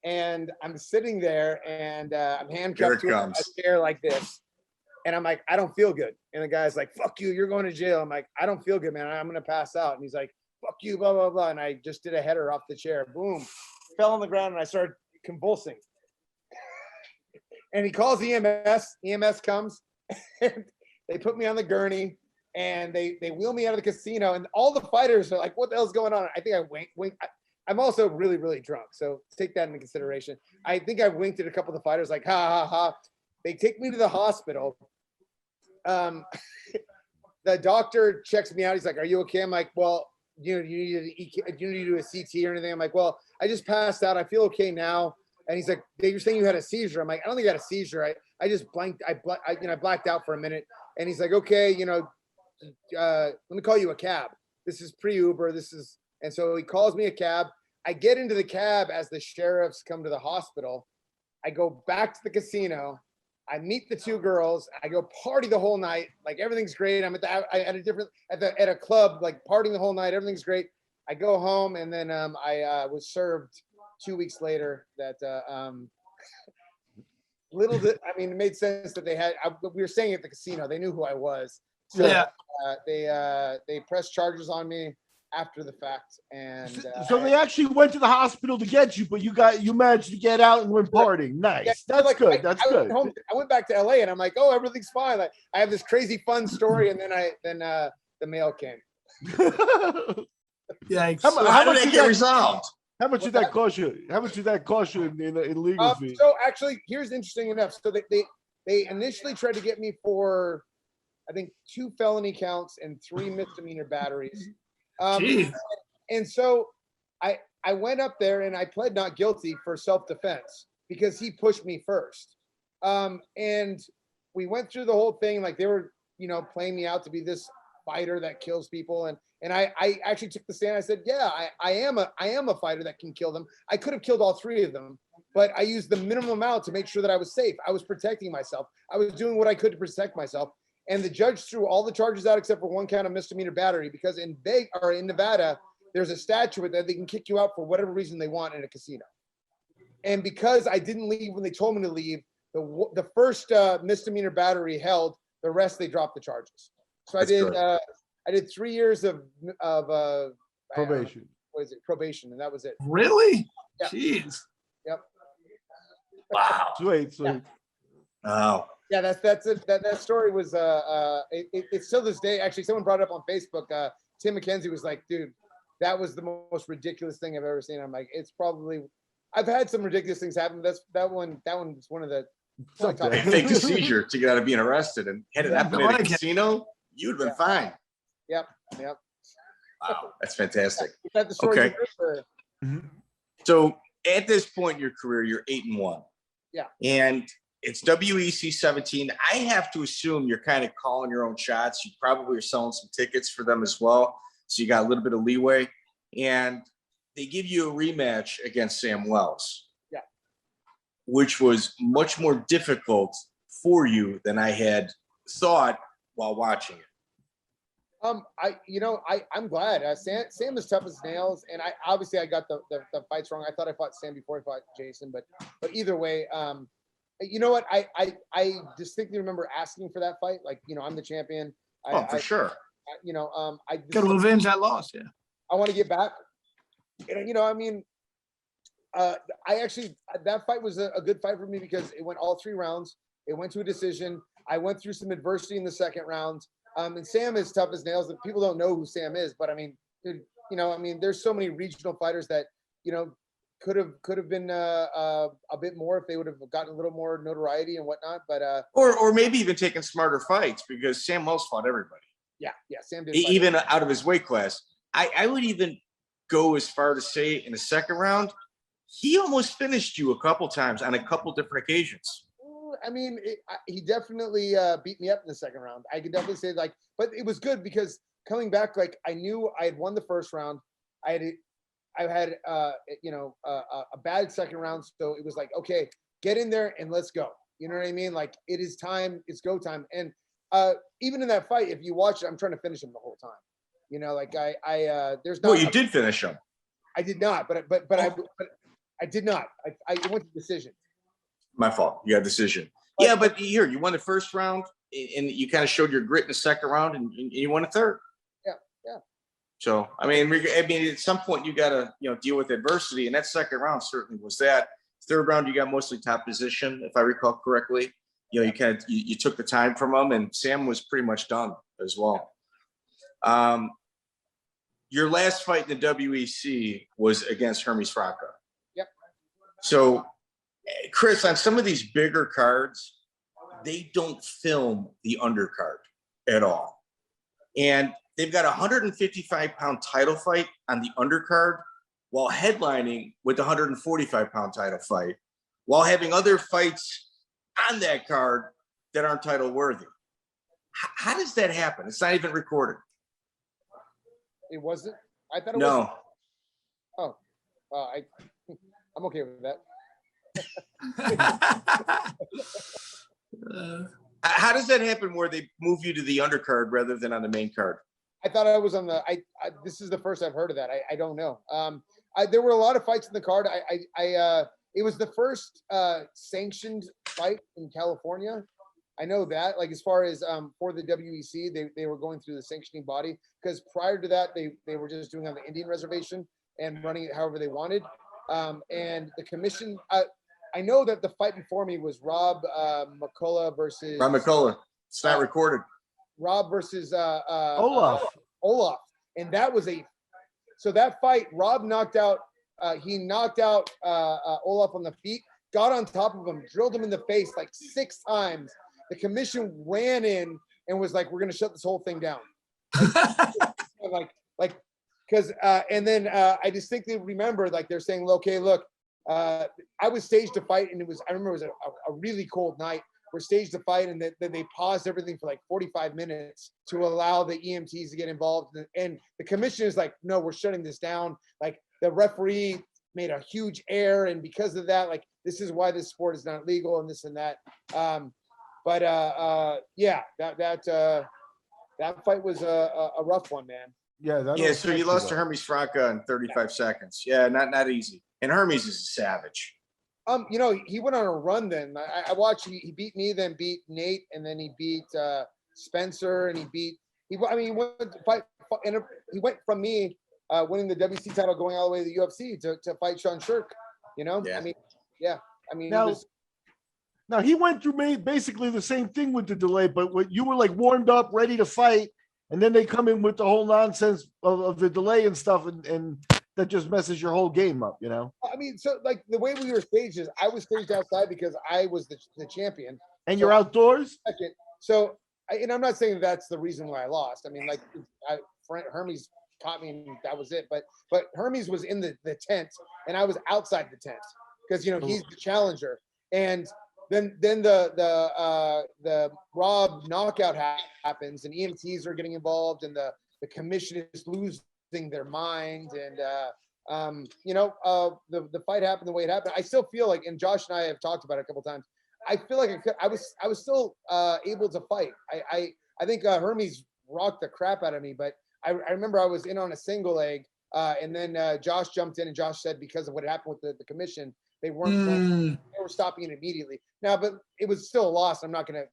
And I'm sitting there, and I'm handcuffed to a chair like this. And I'm like, "I don't feel good." And the guy's like, "Fuck you, you're going to jail." I'm like, "I don't feel good, man. I'm going to pass out." And he's like, "Fuck you, blah, blah, blah." And I just did a header off the chair. Boom. Fell on the ground, and I started convulsing. And he calls EMS. EMS comes, and they put me on the gurney, and they wheel me out of the casino. And all the fighters are like, "What the hell's going on?" I think I winked. I'm also really, really drunk, so take that into consideration. I think I winked at a couple of the fighters, like, "Ha, ha, ha." They take me to the hospital. The doctor checks me out. He's like, "Are you okay?" I'm like, "Well, you need to do a CT or anything?" I'm like, "Well, I just passed out. I feel okay now." And he's like, "You're saying you had a seizure?" I'm like, "I don't think I had a seizure. I just blanked. I blacked out for a minute." And he's like, "Okay, let me call you a cab. This is pre-Uber. And so he calls me a cab. I get into the cab as the sheriffs come to the hospital. I go back to the casino. I meet the two girls. I go party the whole night. Like, everything's great. I'm at a club, like, partying the whole night. Everything's great. I go home, and then I was served 2 weeks later that it made sense that we were staying at the casino. They knew who I was. So they pressed charges on me after the fact. And so they actually went to the hospital to get you, but you managed to get out and went partying. Nice. Yeah, that's good. That's good. I went back to LA, and I'm like, "Oh, everything's fine." Like, I have this crazy fun story, and then the mail came. Yeah. How did that get resolved? How much did that cost you? How much did that cost you in legal fees? So actually, here's interesting enough. So they initially tried to get me for, I think, 2 felony counts and 3 misdemeanor batteries. And so I went up there and I pled not guilty for self-defense. because he pushed me first. And we went through the whole thing. Like they were, playing me out to be this fighter that kills people. And I actually took the stand. I said, yeah, I am a fighter that can kill them. I could have killed all 3 of them, but I used the minimum amount to make sure that I was safe. I was protecting myself. I was doing what I could to protect myself. And the judge threw all the charges out except for 1 count of misdemeanor battery, because in Nevada, there's a statute that they can kick you out for whatever reason they want in a casino. And because I didn't leave when they told me to leave, the first misdemeanor battery held. The rest they dropped the charges. So I did 3 years of Probation. What is it? Probation, and that was it. Really? Yeah. Jeez. Yep. Wow. Sweet. Yeah. Oh. Yeah, that's it. That story was it's still this day. Actually, someone brought it up on Facebook. Tim McKenzie was like, dude, that was the most ridiculous thing I've ever seen. I'm like, it's probably, I've had some ridiculous things happen. That one was one of the They faked a seizure to get out of being arrested, and had it happened at a casino, you'd have been fine. Yep. Wow, that's fantastic. Is that the story? Okay. So at this point in your career, you're 8-1. Yeah. And it's WEC 17. I have to assume you're kind of calling your own shots. You probably are selling some tickets for them as well. So you got a little bit of leeway. And they give you a rematch against Sam Wells. Yeah. Which was much more difficult for you than I had thought while watching it. I'm glad. Sam is tough as nails, and I got the fights wrong. I thought I fought Sam before I fought Jason, but either way, you know what? I distinctly remember asking for that fight. Like, I'm the champion. For sure. Got to avenge that loss. Yeah. I want to get back. And, that fight was a good fight for me because it went all 3 rounds. It went to a decision. I went through some adversity in the second round. And Sam is tough as nails. People don't know who Sam is, but there's so many regional fighters that, could have been a bit more if they would have gotten a little more notoriety and whatnot. But or maybe even taking smarter fights, because Sam Wells fought everybody. Yeah, Sam did. Even out of his weight class. I would even go as far to say in the second round, he almost finished you a couple times on a couple different occasions. He definitely beat me up in the second round. I could definitely say, but it was good because coming back, I knew I had won the first round. I had a bad second round, so it was like, okay, get in there and let's go. You know what I mean? Like, it is time, it's go time. And even in that fight, if you watch it, I'm trying to finish him the whole time. There's no. Well, you did finish him. I did not, but I did not. I went to decision. My fault. You got a decision. Yeah, but here you won the first round, and you kind of showed your grit in the second round, and you won a third. Yeah. So at some point you got to deal with adversity, and that second round certainly was that. Third round you got mostly top position, if I recall correctly. You took the time from him, and Sam was pretty much done as well. Your last fight in the WEC was against Hermes França. Yep. So, Chris, on some of these bigger cards, they don't film the undercard at all. And they've got a 155-pound title fight on the undercard while headlining with the 145-pound title fight, while having other fights on that card that aren't title worthy. How does that happen? It's not even recorded. It wasn't? I thought it was. No. Oh, I'm okay with that. How does that happen where they move you to the undercard rather than on the main card? I thought I was on the. This is the first I've heard of that. I don't know. There were a lot of fights in the card. It was the first sanctioned fight in California. I know that. As far as for the WEC, they were going through the sanctioning body, because prior to that they were just doing on the Indian reservation and running it however they wanted. And the commission. I know that the fight before me was Rob McCullough versus Rob McCullough. It's not recorded. Rob versus Olaf. Olaf, and that was so that fight. Rob knocked out. He knocked out Olaf on the feet. Got on top of him, drilled him in the face 6 times. The commission ran in and was like, "We're going to shut this whole thing down." Because and then I distinctly remember they're saying, "Okay, look, I was staged to fight, and I remember it was a really cold night. We're staged to fight, and then they paused everything for like 45 minutes to allow the EMTs to get involved. And the commission is like, no, we're shutting this down. Like the referee made a huge error, and because of that, like this is why this sport is not legal and this and that. Yeah, that fight was a rough one, man. Yeah. So you lost to Hermes França in 35 seconds. Yeah, not easy. And Hermes is a savage. He went on a run then. I watched, he beat me, then beat Nate, and then he beat Spencer, and he went to fight, and he went from me winning the WC title, going all the way to the UFC to fight Sean Shirk, Yeah. Now he went through basically the same thing with the delay, but what you were like warmed up, ready to fight, and then they come in with the whole nonsense of the delay and stuff, and that just messes your whole game up, I mean, so like the way we were staged is I was staged outside because I was the champion. And you're outdoors? Second. So, and I'm not saying that's the reason why I lost. I mean, like Hermes caught me and that was it. But Hermes was in the tent and I was outside the tent because, he's the challenger. And then the Rob knockout happens and EMTs are getting involved and the commission is losing their mind, and the fight happened the way it happened. I still feel like, and Josh and I have talked about it a couple times, I feel like I was still able to fight. I think Hermes rocked the crap out of me, but I remember I was in on a single leg, and then Josh jumped in, and Josh said because of what happened with the commission, they weren't they were stopping it immediately. Now, but it was still a loss. I'm not gonna,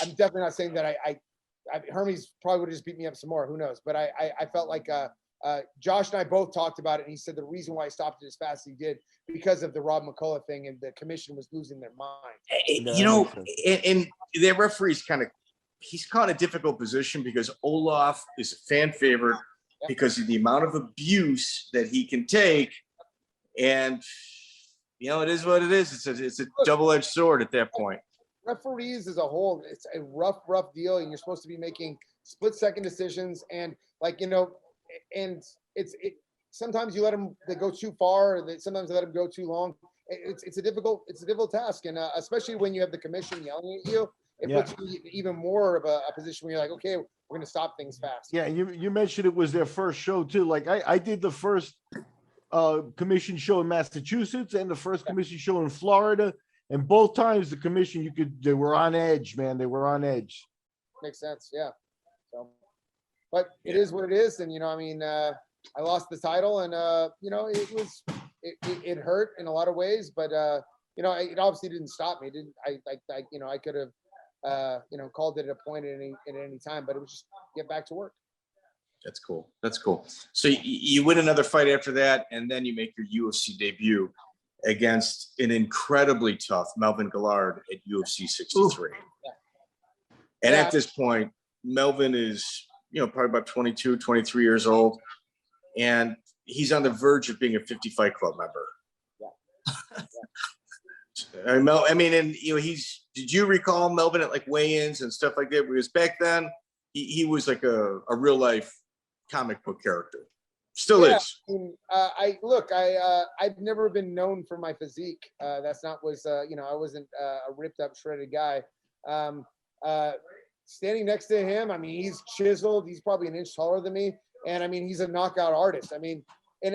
I'm definitely not saying that Hermes probably would have just beat me up some more. Who knows? But I felt like Josh and I both talked about it, and he said the reason why he stopped it as fast as he did because of the Rob McCullough thing, and the commission was losing their mind. And their referee's he's caught a difficult position because Olaf is a fan favorite because of the amount of abuse that he can take, and it is what it is. It's a double-edged sword at that point. Referees as a whole, it's a rough deal, and you're supposed to be making split-second decisions, and and sometimes you let them go too far, or sometimes they let them go too long. It's a difficult task, and especially when you have the commission yelling at you, it puts you in even more of a position where you're like, okay, we're going to stop things fast. Yeah, you mentioned it was their first show too. Like I did the first commission show in Massachusetts and the first commission show in Florida. And both times the commission, they were on edge, man. They were on edge. Makes sense, yeah. So, but it is what it is, and I lost the title, and it hurt in a lot of ways, but it obviously didn't stop me. It didn't I could have called it a point at any time, but it was just get back to work. That's cool. So you win another fight after that, and then you make your UFC debut against an incredibly tough Melvin Gillard at UFC 63. And at this point, Melvin is, probably about 22, 23 years old, and he's on the verge of being a 50 Fight Club member. Did you recall Melvin at like weigh-ins and stuff like that? Because back then he was like a real life comic book character. Still is. I've never been known for my physique. That's not I wasn't a ripped up, shredded guy. Standing next to him, he's chiseled. He's probably an inch taller than me, and he's a knockout artist. I think he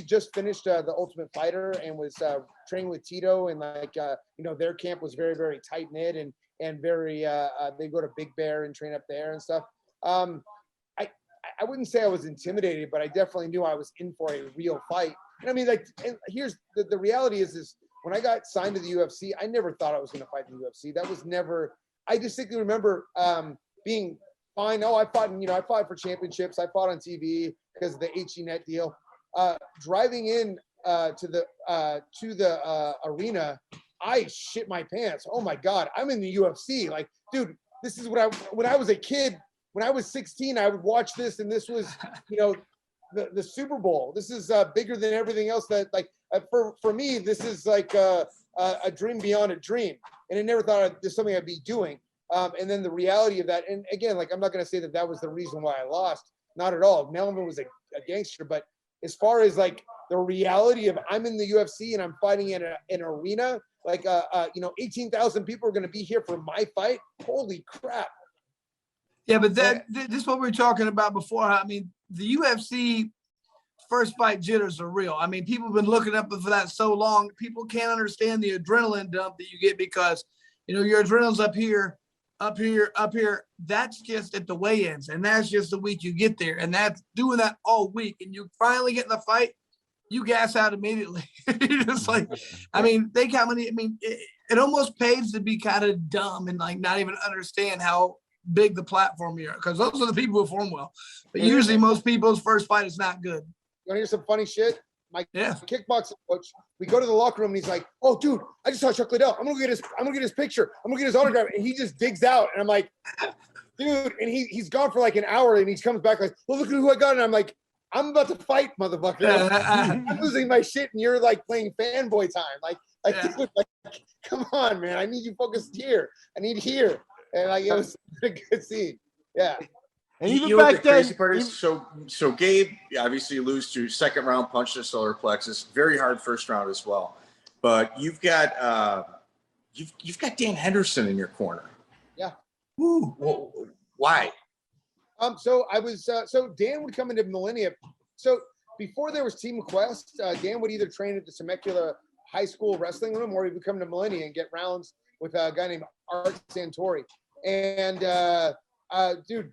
just finished the Ultimate Fighter and was training with Tito, and their camp was very, very tight knit and very. They go to Big Bear and train up there and stuff. I wouldn't say I was intimidated, but I definitely knew I was in for a real fight. And here's the reality is when I got signed to the UFC, I never thought I was going to fight in the UFC. That was never. I distinctly remember being fine. Oh, I fought for championships. I fought on TV because of the HENet deal. Driving in to the arena, I shit my pants. Oh my God, I'm in the UFC. Like, dude, this is when I was a kid. When I was 16, I would watch this, and this was, the Super Bowl. This is bigger than everything else. That for me, this is like a dream beyond a dream. And I never thought there's something I'd be doing. And then the reality of that, and again, I'm not going to say that was the reason why I lost. Not at all. Melvin was a gangster, but as far as the the reality of I'm in the UFC and I'm fighting in an arena, like, 18,000 people are going to be here for my fight. Holy crap. Yeah, but this is what we were talking about before. I mean, the UFC first fight jitters are real. I mean, people have been looking up for that so long. People can't understand the adrenaline dump that you get because, your adrenaline's up here. That's just at the weigh-ins, and that's just the week you get there, and that's doing that all week. And you finally get in the fight, you gas out immediately. You're just like, I mean, think how many. I mean, it almost pays to be kind of dumb and like not even understand how big the platform you are, because those are the people who perform well. But usually, most people's first fight is not good. You want to hear some funny shit? My kickboxing coach, we go to the locker room and he's like, "Oh, dude, I just saw Chuck Liddell. I'm gonna get his picture. I'm gonna get his autograph." And he just digs out, and I'm like, "Dude!" And he's gone for like an hour, and he comes back like, "Well, look at who I got." And I'm like, "I'm about to fight, motherfucker. I'm losing my shit, and you're like playing fanboy time. Dude, come on, man. I need you focused here. I need here." And like, it was a good scene. Yeah. And even back then, crazy part is, so Gabe obviously lose to second round punch to solar plexus, very hard first round as well. But you've got Dan Henderson in your corner. Yeah. Ooh, well, why? So I was so Dan would come into Millenia. So before there was Team Quest, Dan would either train at the Temecula High School wrestling room, or he would come to Millenia and get rounds with a guy named Art Santori. And dude,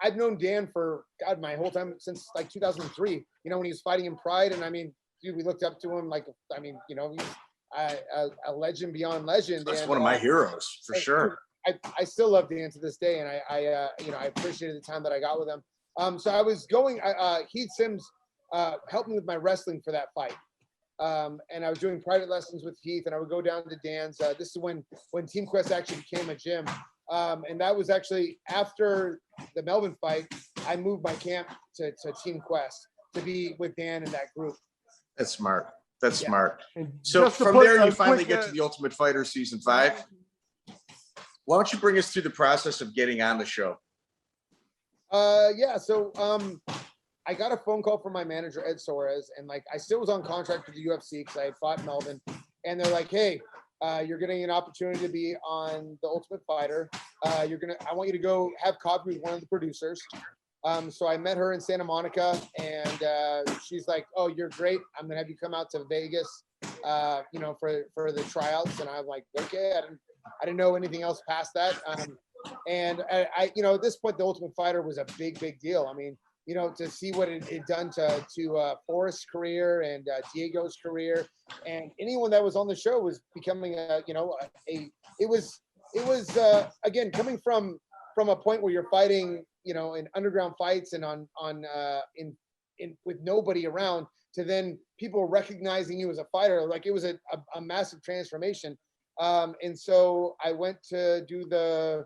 I've known Dan for my whole time since like 2003. When he was fighting in Pride, and I mean, dude, we looked up to him like, I mean, he's a legend beyond legend. That's one of my heroes for sure. I still love Dan to this day, and I appreciated the time that I got with him. So I was going. Heath Sims helped me with my wrestling for that fight, and I was doing private lessons with Heath, and I would go down to Dan's. This is when Team Quest actually became a gym. And that was actually after the Melvin fight. I moved my camp to Team Quest to be with Dan in that group. That's smart. That's smart. And so from there, you finally get to the Ultimate Fighter season 5. Why don't you bring us through the process of getting on the show? So I got a phone call from my manager, Ed Soares, and like I still was on contract with the UFC because I had fought Melvin, and they're like, "Hey, you're getting an opportunity to be on the Ultimate Fighter. I want you to go have coffee with one of the producers." So I met her in Santa Monica, and she's like, "Oh, you're great. I'm gonna have you come out to Vegas, for the tryouts." And I'm like, "Okay." I didn't know anything else past that. And I at this point, the Ultimate Fighter was a big deal. I mean, to see what it done to Forrest's career and Diego's career, and anyone that was on the show was becoming it was again, coming from a point where you're fighting, in underground fights and in with nobody around, to then people recognizing you as a fighter. Like, it was a massive transformation. And so I went to do the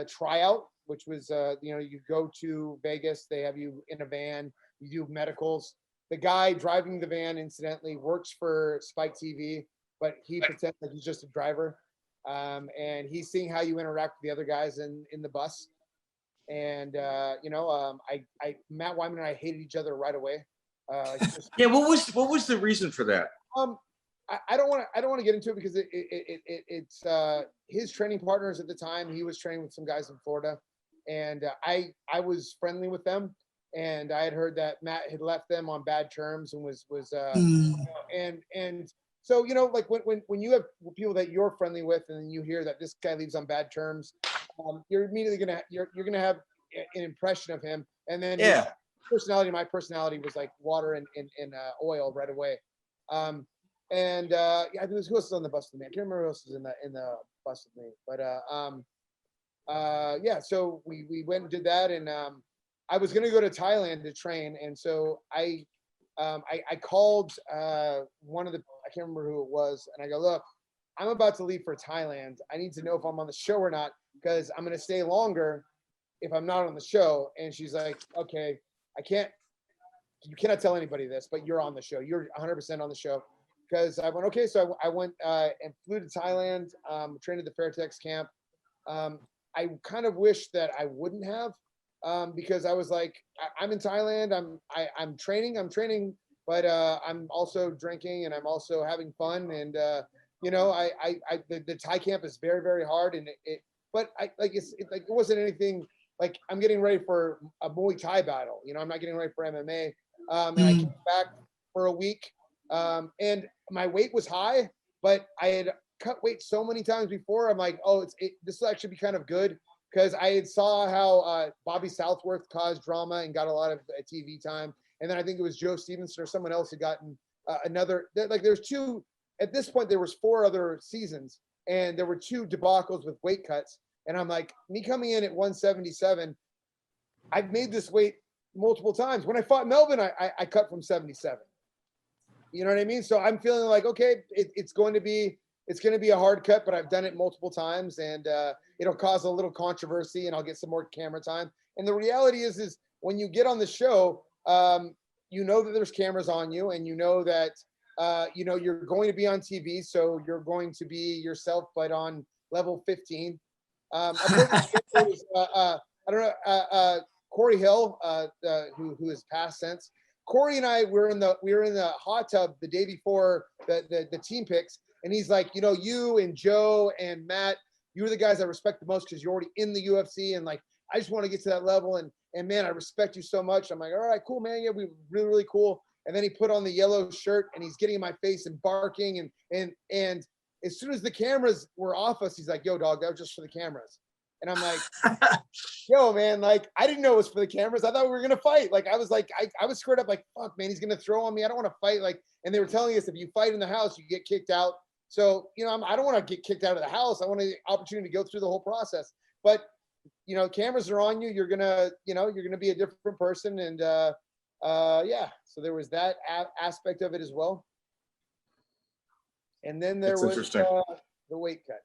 tryout, which was, you go to Vegas, they have you in a van, you do medicals. The guy driving the van, incidentally, works for Spike TV, but he pretends like he's just a driver. And he's seeing how you interact with the other guys in the bus. And, Matt Wiman and I hated each other right away. Yeah. What was the reason for that? I don't want to get into it because it's his training partners at the time. He was training with some guys in Florida, and I was friendly with them, and I had heard that Matt had left them on bad terms and was and so like when you have people that you're friendly with and then you hear that this guy leaves on bad terms, you're immediately you're gonna have an impression of him, and then my personality was like water and oil right away. And I think who else was on the bus with me? I can't remember who else was in the bus with me. But so we went and did that, and I was gonna go to Thailand to train, and so I called one of the, I can't remember who it was, and I go, "Look, I'm about to leave for Thailand. I need to know if I'm on the show or not, because I'm gonna stay longer if I'm not on the show." And she's like, "Okay, you cannot tell anybody this, but you're on the show. You're 100% on the show." Because I went, okay, so I went and flew to Thailand, trained at the Fairtex camp. I kind of wish that I wouldn't have, because I was like, I'm in Thailand. I'm training but I'm also drinking and I'm also having fun. And you know, the Thai camp is very, very hard, and it wasn't anything. Like, I'm getting ready for a Muay Thai battle. You know, I'm not getting ready for MMA. And I came back for a week, and my weight was high, but I had cut weight so many times before. I'm like, oh, this will actually be kind of good, because I had saw how Bobby Southworth caused drama and got a lot of TV time. And then I think it was Joe Stevenson or someone else had gotten there's two, at this point, there was 4 other seasons, and there were 2 debacles with weight cuts. And I'm like, me coming in at 177, I've made this weight multiple times. When I fought Melvin, I cut from 77. You know what I mean? So I'm feeling like, okay, it's going to be a hard cut, but I've done it multiple times, and it'll cause a little controversy, and I'll get some more camera time. And the reality is when you get on the show, you know that there's cameras on you, and you know that you know you're going to be on TV, so you're going to be yourself, but on level 15. I don't know, Corey Hill, who is past since. Corey and I were in the hot tub the day before the team picks, and he's like, you know, you and Joe and Matt, you're the guys I respect the most because you're already in the UFC, and like, I just want to get to that level, and man, I respect you so much. I'm like, all right, cool, man, yeah, we really, really cool. And then he put on the yellow shirt, and he's getting in my face and barking, and as soon as the cameras were off us, he's like, yo, dog, that was just for the cameras. And I'm like, yo, man, like, I didn't know it was for the cameras. I thought we were going to fight. Like, I was like, I was scared up, like, fuck, man, he's going to throw on me. I don't want to fight. Like, and they were telling us if you fight in the house, you get kicked out. So, you know, I don't want to get kicked out of the house. I want the opportunity to go through the whole process. But, you know, cameras are on you. You're going to be a different person. And, yeah, so there was that aspect of it as well. And then there was the weight cut.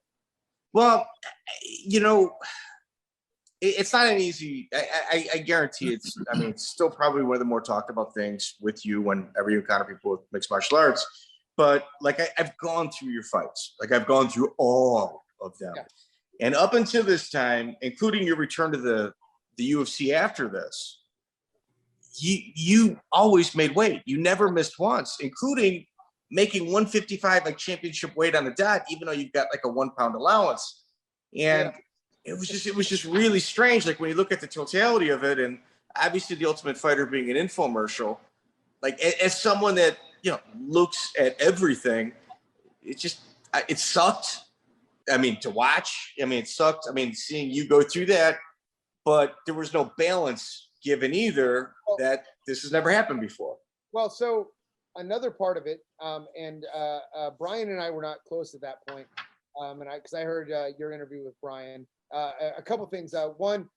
Well, you know, it's not an easy, I guarantee it's still probably one of the more talked about things with you whenever you encounter people with mixed martial arts. But like, I've gone through your fights. Like, I've gone through all of them. Yeah. And up until this time, including your return to the UFC after this, you always made weight. You never missed once, including making 155 like championship weight on the dot, even though you've got like a 1 pound allowance. And it was just really strange. Like, when you look at the totality of it, and obviously The Ultimate Fighter being an infomercial, like, as someone that, you know, looks at everything, it sucked. I mean, to watch, I mean, it sucked. I mean, seeing you go through that, but there was no balance given either. That this has never happened before. Well, so another part of it, and Brian and I were not close at that point, because I heard your interview with Brian. A couple things. One,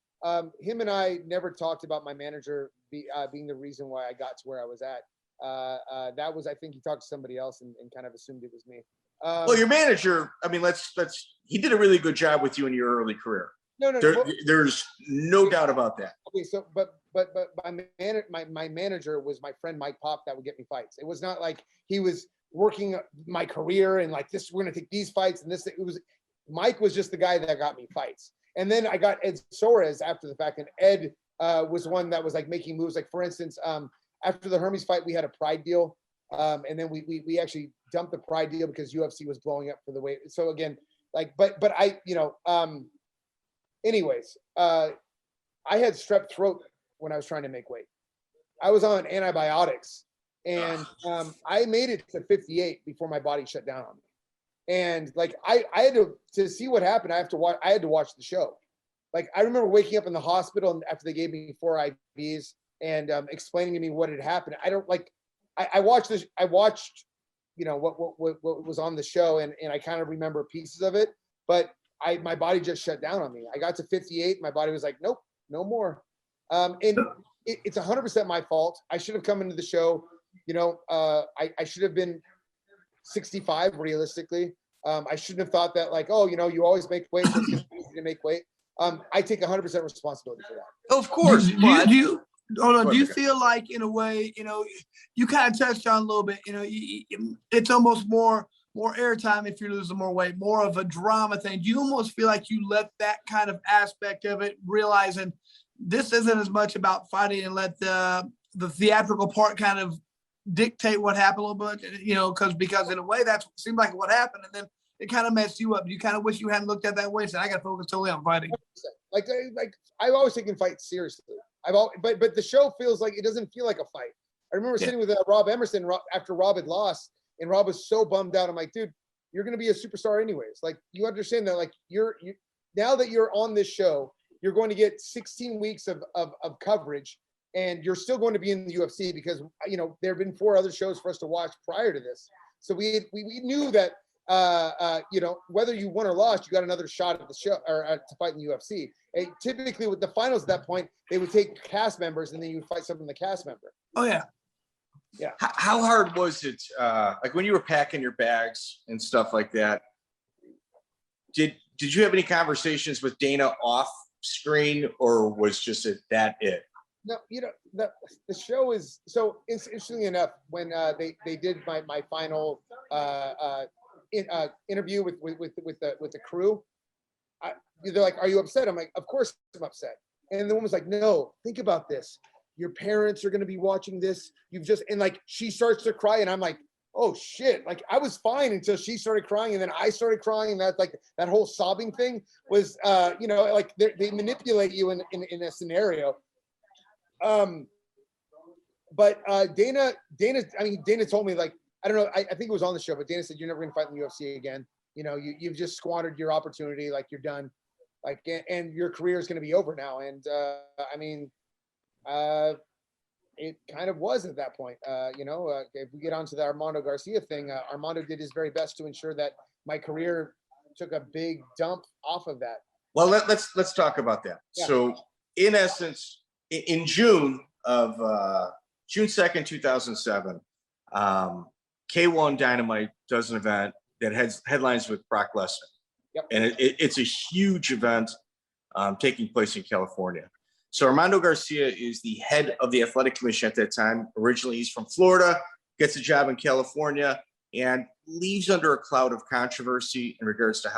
him and I never talked about my manager being the reason why I got to where I was at. That was, I think he talked to somebody else and kind of assumed it was me. Well, your manager, I mean, he did a really good job with you in your early career. There's no doubt about that. Okay, so but my manager was my friend Mike Pop that would get me fights. It was not like he was working my career and like, this, we're gonna take these fights and this. Mike was just the guy that got me fights. And then I got Ed Soares after the fact, and Ed was one that was like making moves. Like, for instance, after the Hermes fight, we had a Pride deal, and then we actually dumped the Pride deal because UFC was blowing up for the weight. So again, like, but I, you know, anyways, I had strep throat when I was trying to make weight. I was on antibiotics, and I made it to 58 before my body shut down on me. And like, I had to see what happened. I had to watch the show. Like, I remember waking up in the hospital after they gave me 4 IVs and explaining to me what had happened. I watched this. I watched, you know, what was on the show, and I kind of remember pieces of it, but my body just shut down on me. I got to 58. My body was like, nope, no more. And it's 100% my fault. I should have come into the show. You know, I should have been 65 realistically. I shouldn't have thought that, like, oh, you know, you always make weight. It's easy to make weight. I take 100% responsibility for that. Of course. Do you feel like, in a way, you know, you kind of touched on a little bit, you know, it's almost more airtime if you're losing more weight, more of a drama thing. Do you almost feel like you let that kind of aspect of it, realizing this isn't as much about fighting, and let the theatrical part kind of dictate what happened a little bit, you know, because in a way that seemed like what happened, and then it kind of messed you up. You kind of wish you hadn't looked at that way and said, I got to focus totally on fighting. Like I've always taken fights seriously. But the show feels like it doesn't feel like a fight. I remember sitting with Rob Emerson after Rob had lost, and Rob was so bummed out. I'm like, dude, you're going to be a superstar anyways. Like, you understand that, like, you now that you're on this show, you're going to get 16 weeks of coverage, and you're still going to be in the UFC because, you know, there have been 4 other shows for us to watch prior to this. So we knew that, you know, whether you won or lost, you got another shot at the show or to fight in the UFC. And typically with the finals at that point, they would take cast members and then you would fight someone from the cast member. Oh yeah. Yeah. How hard was it? Like when you were packing your bags and stuff like that, did you have any conversations with Dana off screen, or was just that it? No, you know, the show is so interestingly enough, when they did my final interview with the crew, they're like, "Are you upset?" I'm like, "Of course I'm upset." And the woman's like, "No, think about this. Your parents are going to be watching this. And like, she starts to cry, and I'm like, oh shit. Like, I was fine until she started crying, and then I started crying. And that's like, that whole sobbing thing was, you know, like they manipulate you in a scenario. But Dana told me, like, I don't know, I think it was on the show, but Dana said, you're never going to fight in the UFC again. You know, you've just squandered your opportunity. Like, you're done. Like, and your career is going to be over now. And I mean, it kind of was at that point. You know, if we get onto the Armando Garcia thing, Armando did his very best to ensure that my career took a big dump off of that. Well, let's talk about that. Yeah. So, in essence, in June 2nd, 2007, K1 Dynamite does an event that has headlines with Brock Lesnar. Yep. And it's a huge event taking place in California. So Armando Garcia is the head of the athletic commission at that time. Originally, he's from Florida, gets a job in California, and leaves under a cloud of controversy in regards to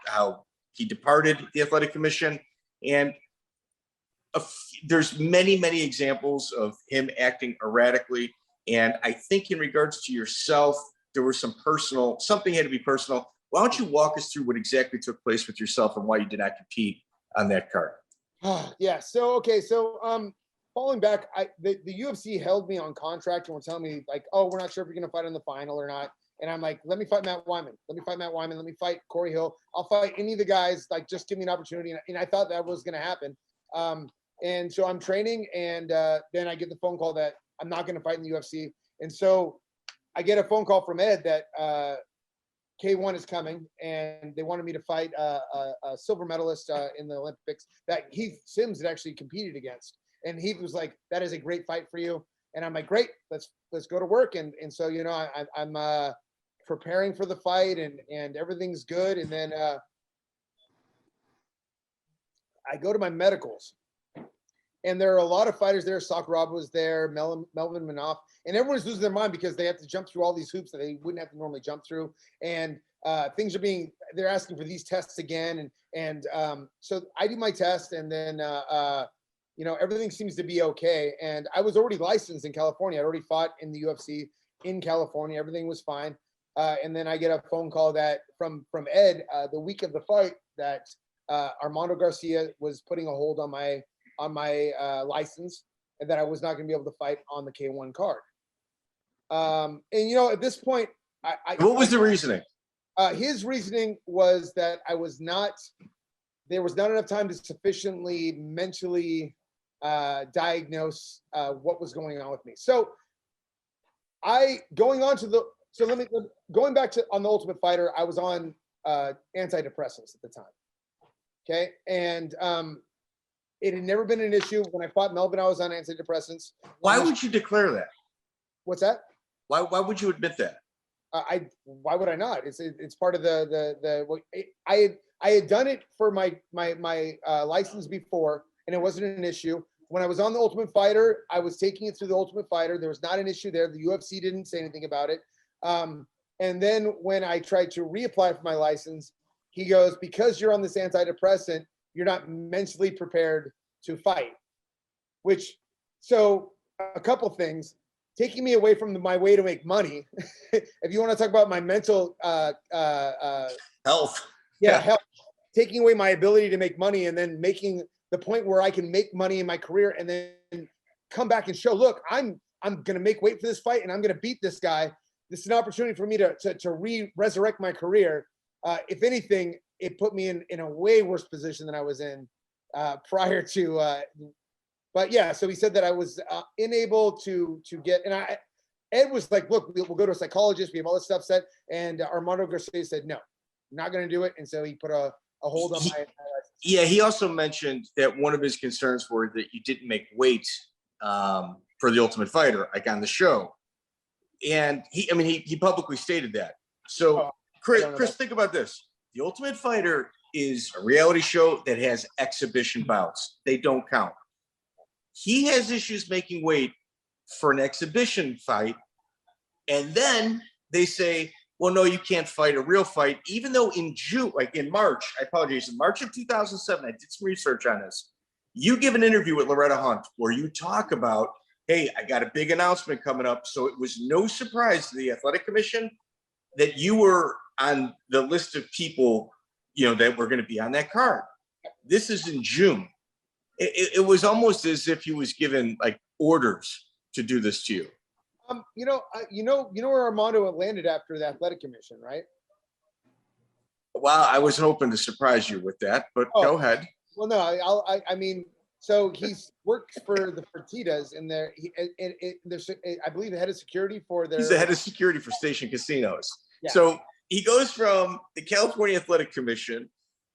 how he departed the athletic commission. And there's many examples of him acting erratically. And I think in regards to yourself, there was something had to be personal. Why don't you walk us through what exactly took place with yourself and why you did not compete on that card? Yeah. So falling back, the UFC held me on contract and were telling me, like, oh, we're not sure if you're going to fight in the final or not. And I'm like, let me fight Matt Wiman. Let me fight Corey Hill. I'll fight any of the guys. Like, just give me an opportunity. And I thought that was going to happen. And so I'm training, and then I get the phone call that I'm not going to fight in the UFC. And so I get a phone call from Ed that K1 is coming, and they wanted me to fight a silver medalist in the Olympics that Heath Sims had actually competed against. And Heath was like, that is a great fight for you. And I'm like, great, let's go to work. And so, you know, I'm preparing for the fight, and everything's good. And then I go to my medicals, and there are a lot of fighters there. Rob was there, Melvin Manoff, and everyone's losing their mind because they have to jump through all these hoops that they wouldn't have to normally jump through. And they're asking for these tests again. And so I do my test, and then, you know, everything seems to be okay. And I was already licensed in California. I'd already fought in the UFC in California. Everything was fine. And then I get a phone call that from Ed the week of the fight that Armando Garcia was putting a hold on my license, and that I was not going to be able to fight on the K1 card. And, you know, at this point, what was the reasoning? His reasoning was that there was not enough time to sufficiently mentally diagnose what was going on with me. So going back to on the Ultimate Fighter, I was on antidepressants at the time. Okay. And it had never been an issue. When I fought Melvin, I was on antidepressants. Why would you declare that? What's that? Why would you admit that? Why would I not? It's part of I had done it for my license before, and it wasn't an issue. When I was on the Ultimate Fighter, I was taking it through the Ultimate Fighter. There was not an issue there. The UFC didn't say anything about it. And then when I tried to reapply for my license, he goes, because you're on this antidepressant, you're not mentally prepared to fight. So a couple things. taking me away from my way to make money. If you want to talk about my mental Health. health, taking away my ability to make money, and then making the point where I can make money in my career, and then come back and show, look, I'm gonna make weight for this fight, and I'm gonna beat this guy. This is an opportunity for me to resurrect my career. If anything, it put me in a way worse position than I was in prior to. But yeah, so he said that I was unable to get, and Ed was like, look, we'll go to a psychologist. We have all this stuff set. And Armando Garcia said, no, I'm not going to do it. And so he put a hold on my license. Yeah, he also mentioned that one of his concerns were that you didn't make weight for the Ultimate Fighter, like on the show. And he publicly stated that. So Chris, think about this. The Ultimate Fighter is a reality show that has exhibition bouts. They don't count. He has issues making weight for an exhibition fight. And then they say, well, no, you can't fight a real fight, even though in June, like in March, I apologize, in March of 2007, I did some research on this. You give an interview with Loretta Hunt where you talk about, hey, I got a big announcement coming up. So it was no surprise to the Athletic Commission that you were on the list of people, that were going to be on that card. This is in June. It was almost as if he was given like orders to do this to you. You know where Armando landed after the Athletic Commission, right? Well, I was hoping to surprise you with that, but go ahead. Well, no, I mean, so he's works for the Fertitas, and there's, I believe, the head of security for their. He's the head of security for Station Casinos. Yeah. So he goes from the California Athletic Commission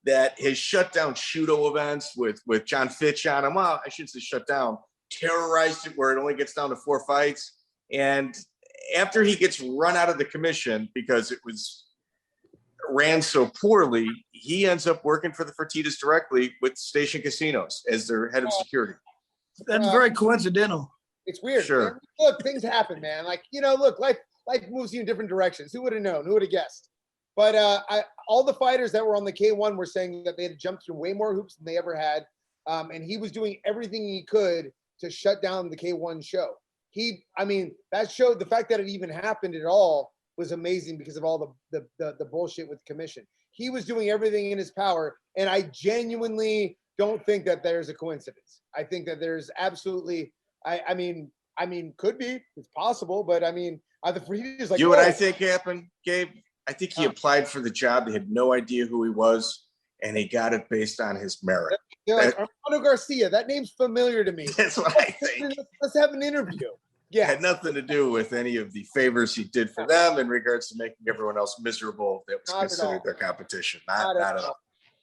that has shut down Shudo events with John Fitch on them. Well, I shouldn't say shut down, terrorized it where it only gets down to 4 fights. And after he gets run out of the commission because it was ran so poorly, he ends up working for the Fertitas directly with Station Casinos as their head of security. That's very coincidental. It's weird. Sure. Man. Look, things happen, man. Like, look, life moves you in different directions. Who would have known? Who would have guessed? But all the fighters that were on the K1 were saying that they had jumped through way more hoops than they ever had. And he was doing everything he could to shut down the K1 show. That show, the fact that it even happened at all was amazing because of all the bullshit with the commission. He was doing everything in his power. And I genuinely don't think that there's a coincidence. I think that there's absolutely, I mean, could be, it's possible, but the Fertitas like, you know what I think happened, Gabe? I think he applied for the job. They had no idea who he was, and he got it based on his merit. They're like, Armando Garcia, that name's familiar to me. That's what I think. Let's have an interview. Yeah. It had nothing to do with any of the favors he did for them in regards to making everyone else miserable that was considered their competition. Not at all.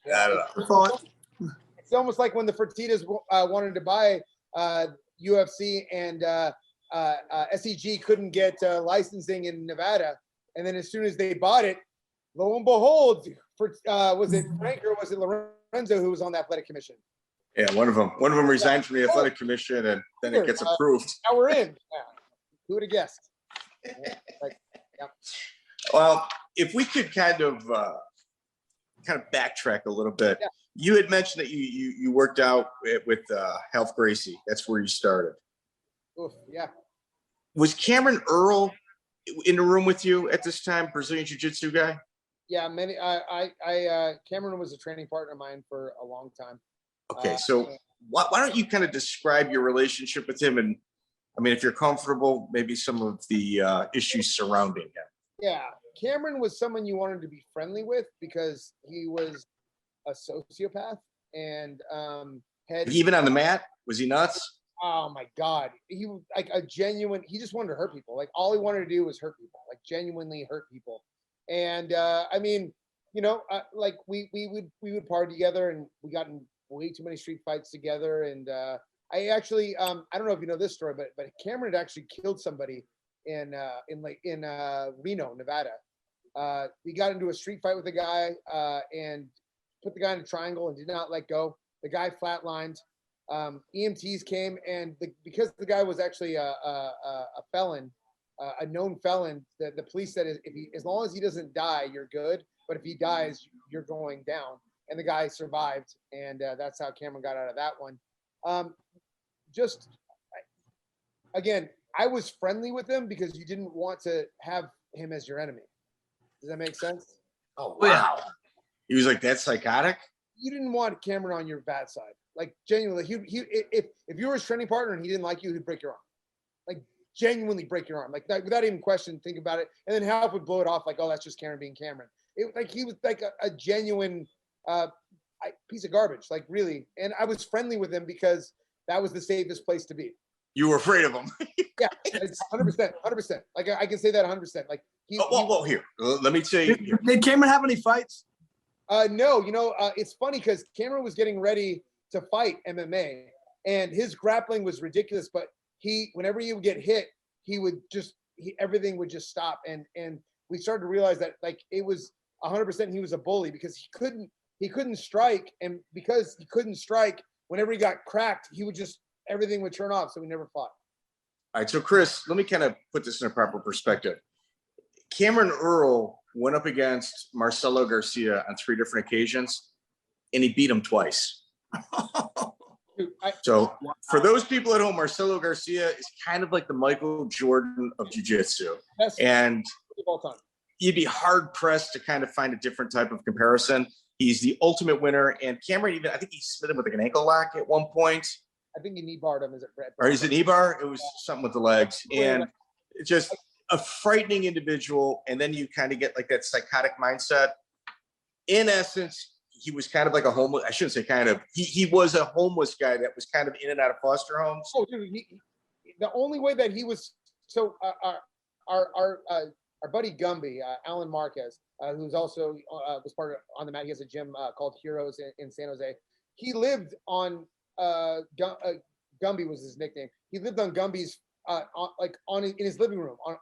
Not at all. It's almost like when the Fertitas wanted to buy UFC and SEG couldn't get licensing in Nevada. And then as soon as they bought it, lo and behold, was it Frank or was it Lorenzo who was on the Athletic Commission? Yeah, one of them resigned from the Athletic Commission, and then it gets approved. Now we're in. Yeah. Who would have guessed? Well, if we could kind of backtrack a little bit. Yeah. You had mentioned that you worked out with Hermes Gracie. That's where you started. Oof, yeah. Was Cameron Earl in the room with you at this time, Brazilian Jiu-Jitsu guy? Yeah, Cameron was a training partner of mine for a long time. Okay, so why don't you kind of describe your relationship with him, and if you're comfortable, maybe some of the issues surrounding him. Yeah, Cameron was someone you wanted to be friendly with because he was a sociopath and even on the mat, was he nuts? Oh my God. He was like he just wanted to hurt people. Like all he wanted to do was hurt people, like genuinely hurt people. And we would party together and we got in way too many street fights together. And I actually, I don't know if you know this story, but Cameron had actually killed somebody in Reno, Nevada. He got into a street fight with a guy and put the guy in a triangle and did not let go. The guy flatlined. EMTs came, and because the guy was actually a felon, a known felon, the police said as long as he doesn't die, you're good. But if he dies, you're going down. And the guy survived, and that's how Cameron got out of that one. Again, I was friendly with him because you didn't want to have him as your enemy. Does that make sense? Oh, wow. He was like that psychotic? You didn't want Cameron on your bad side. Like, genuinely, if you were his training partner and he didn't like you, he'd break your arm. Like, genuinely break your arm. Like, without even question, think about it. And then Half would blow it off like, oh, that's just Cameron being Cameron. He was like a genuine piece of garbage, like, really. And I was friendly with him because that was the safest place to be. You were afraid of him. Yeah, it's 100%. Like, I can say that 100%. Like, here, let me tell you. Did Cameron have any fights? No, it's funny because Cameron was getting ready to fight MMA, and his grappling was ridiculous. But whenever he would get hit, everything would just stop. And we started to realize that, like, it was 100% he was a bully because he couldn't strike, and because he couldn't strike, whenever he got cracked, everything would turn off. So we never fought. All right, so Chris, let me kind of put this in a proper perspective. Cameron Earl went up against Marcelo Garcia on 3 different occasions, and he beat him twice. So for those people at home, Marcelo Garcia is kind of like the Michael Jordan of jiu-jitsu. And you'd be hard pressed to kind of find a different type of comparison. He's the ultimate winner. And Cameron I think he submitted with like an ankle lock at one point. I think he knee barred him. Or is it knee bar? It was something with the legs. And just a frightening individual. And then you kind of get like that psychotic mindset. In essence, he was kind of like a homeless, I shouldn't say kind of, he was a homeless guy that was kind of in and out of foster homes. Oh, dude, the only way that he was, so our buddy Gumby, Alan Marquez, who's also was part of on the mat. He has a gym called Heroes in San Jose. He lived on Gumby was his nickname. He lived on Gumby's in his living room on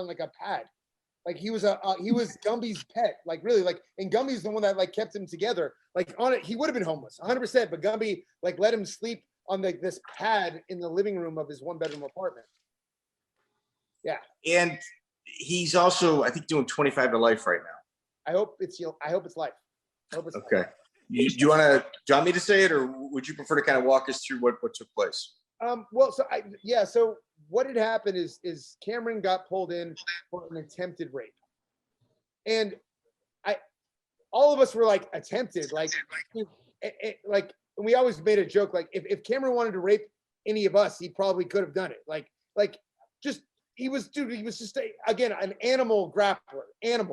like a pad. Like he was Gumby's pet. Like really, like, and Gumby's the one that like kept him together. Like on it, he would have been homeless 100%, but Gumby like let him sleep on this pad in the living room of his 1-bedroom apartment. Yeah. And he's also, I think, doing 25 to life right now. I hope it's life. Okay. Life. Do you want me to say it, or would you prefer to kind of walk us through what took place? So what had happened is Cameron got pulled in for an attempted rape. And all of us were like, attempted, like we always made a joke, like if Cameron wanted to rape any of us, he probably could have done it. He was just an animal grappler, and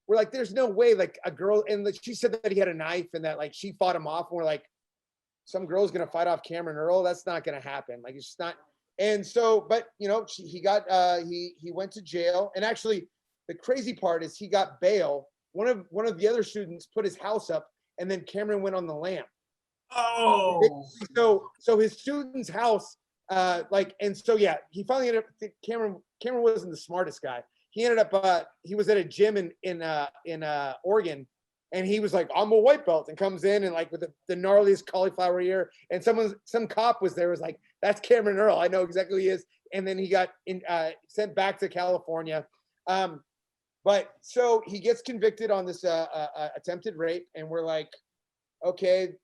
we're like, there's no way, like a girl, and she said that he had a knife and that like she fought him off, and we're like, some girl's gonna fight off Cameron Earl? That's not gonna happen. Like, it's just not. And so, but he went to jail, and actually the crazy part is he got bail. One of the other students put his house up, and then Cameron went on the lam. Oh, so his student's house. He finally ended up. Cameron wasn't the smartest guy. He ended up. He was at a gym in Oregon, and he was like, "I'm a white belt," and comes in and like with the gnarliest cauliflower ear. And some cop was there, was like, "That's Cameron Earl. I know exactly who he is." And then he got sent back to California. But so he gets convicted on this attempted rape, and we're like, okay.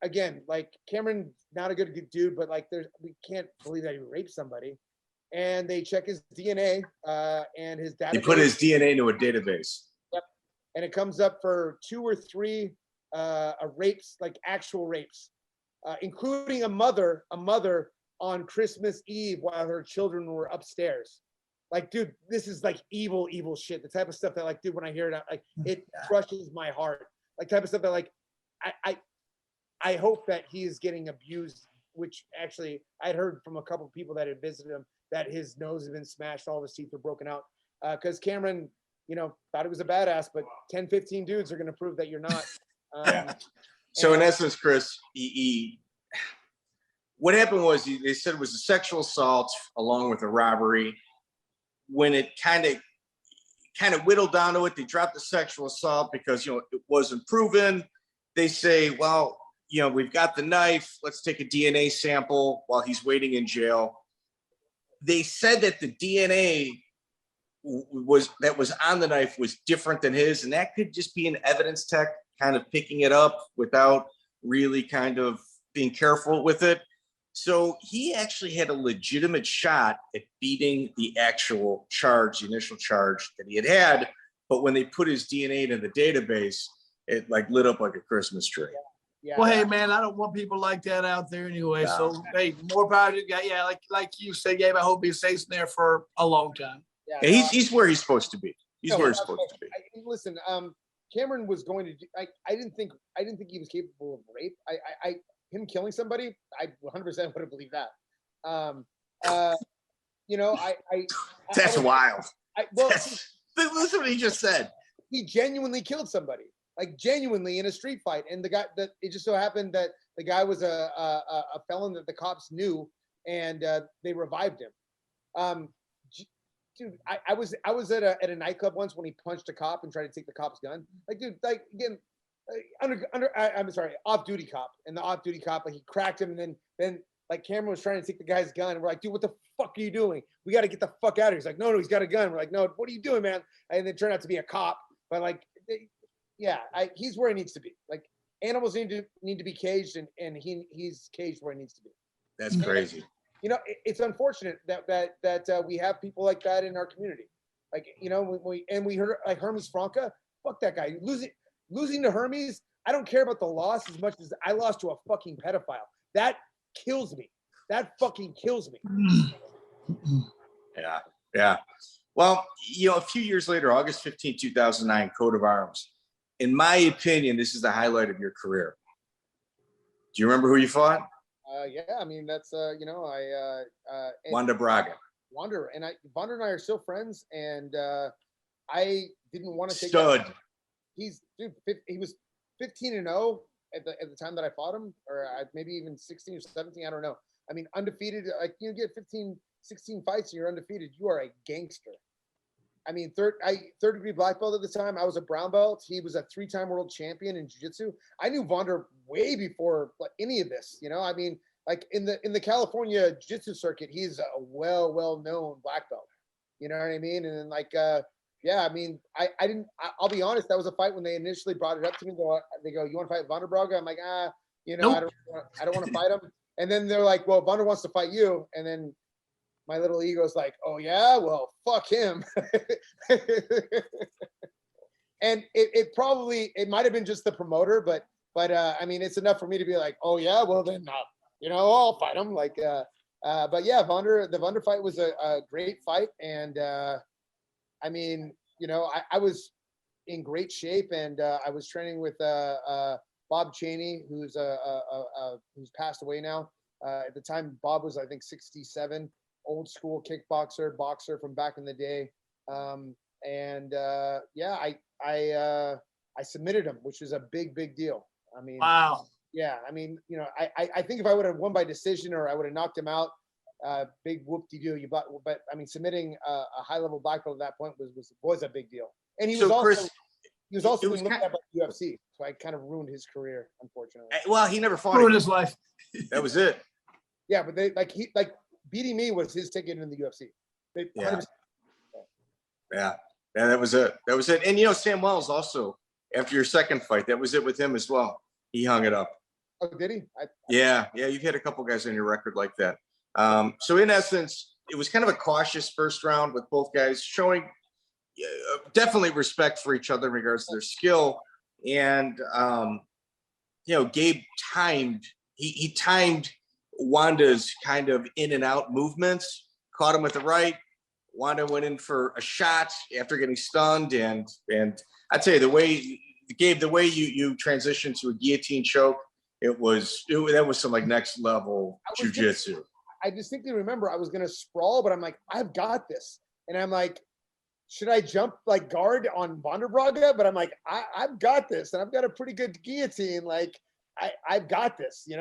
Again, like Cameron, not a good dude, but like we can't believe that he raped somebody. And they check his DNA and his database. He put his DNA into a database. Yep. And it comes up for 2 or 3 rapes, like actual rapes, including a mother on Christmas Eve while her children were upstairs. Like, dude, this is like evil shit. The type of stuff that, like, dude, when I hear it, like, it crushes my heart. Like, type of stuff that, like, I hope that he is getting abused, which actually I'd heard from a couple of people that had visited him that his nose had been smashed, all of his teeth were broken out. Because Cameron, thought he was a badass, but 10, 15 dudes are going to prove that you're not. So in essence, Chris, what happened was they said it was a sexual assault along with a robbery. When it kind of whittled down to it, they dropped the sexual assault because, it wasn't proven. They say, well, we've got the knife. Let's take a DNA sample while he's waiting in jail. They said that the DNA that was on the knife was different than his, and that could just be an evidence tech kind of picking it up without really kind of being careful with it. So he actually had a legitimate shot at beating the actual charge, the initial charge that he had. But when they put his DNA into the database, it like lit up like a Christmas tree. Yeah. Well, hey, man, I don't want people like that out there anyway. No. So, hey, more power to the guy. Yeah, like you said, Gabe, I hope he stays there for a long time. Yeah, he's where he's supposed to be. He's where he's supposed to be. Listen, Cameron was going to do. I didn't think he was capable of rape. Him killing somebody, I 100% would have believed that. That's wild. Listen what he just said. He genuinely killed somebody, like genuinely in a street fight, and the guy that it just so happened that the guy was a felon that the cops knew, and they revived him. Dude, I was at a nightclub once when he punched a cop and tried to take the cop's gun. Like, dude, like again. I'm sorry, off-duty cop, and the off-duty cop, like he cracked him, and then like Cameron was trying to take the guy's gun, and we're like, dude, what the fuck are you doing? We got to get the fuck out of here. He's like, no, he's got a gun. We're like, no, what are you doing, man? And it turned out to be a cop, but like, he's where he needs to be. Like, animals need to be caged, and he's caged where he needs to be. That's crazy. And, it's unfortunate that we have people like that in our community. Like, we heard like Hermes França, fuck that guy, Losing to Hermes, I don't care about the loss as much as I lost to a fucking pedophile. That kills me. That fucking kills me. Yeah. Well, a few years later, August 15, 2009, Coat of Arms. In my opinion, this is the highlight of your career. Do you remember who you fought? Yeah, I mean, that's, Wanda Braga. Wander and I are still friends, and I didn't want to take Stud. He was 15-0 at the time that I fought him, or maybe even 16 or 17. I don't know. I mean, undefeated. Like, you get 16 fights and you're undefeated. You are a gangster. I mean, third degree black belt at the time. I was a brown belt. He was a 3-time world champion in jiu-jitsu. I knew Wander way before like any of this. I mean, like in the California jiu-jitsu circuit, he's a well known black belt. You know what I mean? And then like. Yeah, I mean, I'll be honest. That was a fight when they initially brought it up to me. They go, "You want to fight Wanda Braga?" I'm like, nope. I don't want to fight him. And then they're like, "Well, Wanda wants to fight you." And then my little ego's like, "Oh yeah, well, fuck him." And it might have been just the promoter, but I mean, it's enough for me to be like, "Oh yeah, well then, I'll fight him." Like, but yeah, the Wanda fight was a great fight, and. I mean, I was in great shape, and I was training with Bob Cheney, who's passed away now. At the time, Bob was, I think, 67, old school kickboxer, boxer from back in the day. I submitted him, which was a big deal. I mean, wow. Yeah, I mean, I think if I would have won by decision or I would have knocked him out, big whoop-de-doo. But I mean, submitting a high-level black belt at that point was a big deal. And he was also being looked at by the UFC, so I kind of ruined his career, unfortunately. Well, he never fought. Ruined his life. That was it. Yeah, but beating me was his ticket in the UFC. Yeah, that was it. And Sam Wells also, after your second fight, that was it with him as well. He hung it up. Oh, did he? Yeah, you've had a couple guys on your record like that. So in essence, it was kind of a cautious first round with both guys showing definitely respect for each other in regards to their skill. And, Gabe timed Wanda's kind of in and out movements, caught him with the right. Wanda went in for a shot after getting stunned. And I'd say the way you transitioned to a guillotine choke, that was some like next level jiu-jitsu. I distinctly remember I was going to sprawl, but I'm like, I've got this. And I'm like, should I jump like guard on Wanda Braga? But I'm like, I've got this. And I've got a pretty good guillotine. Like, I've got this, and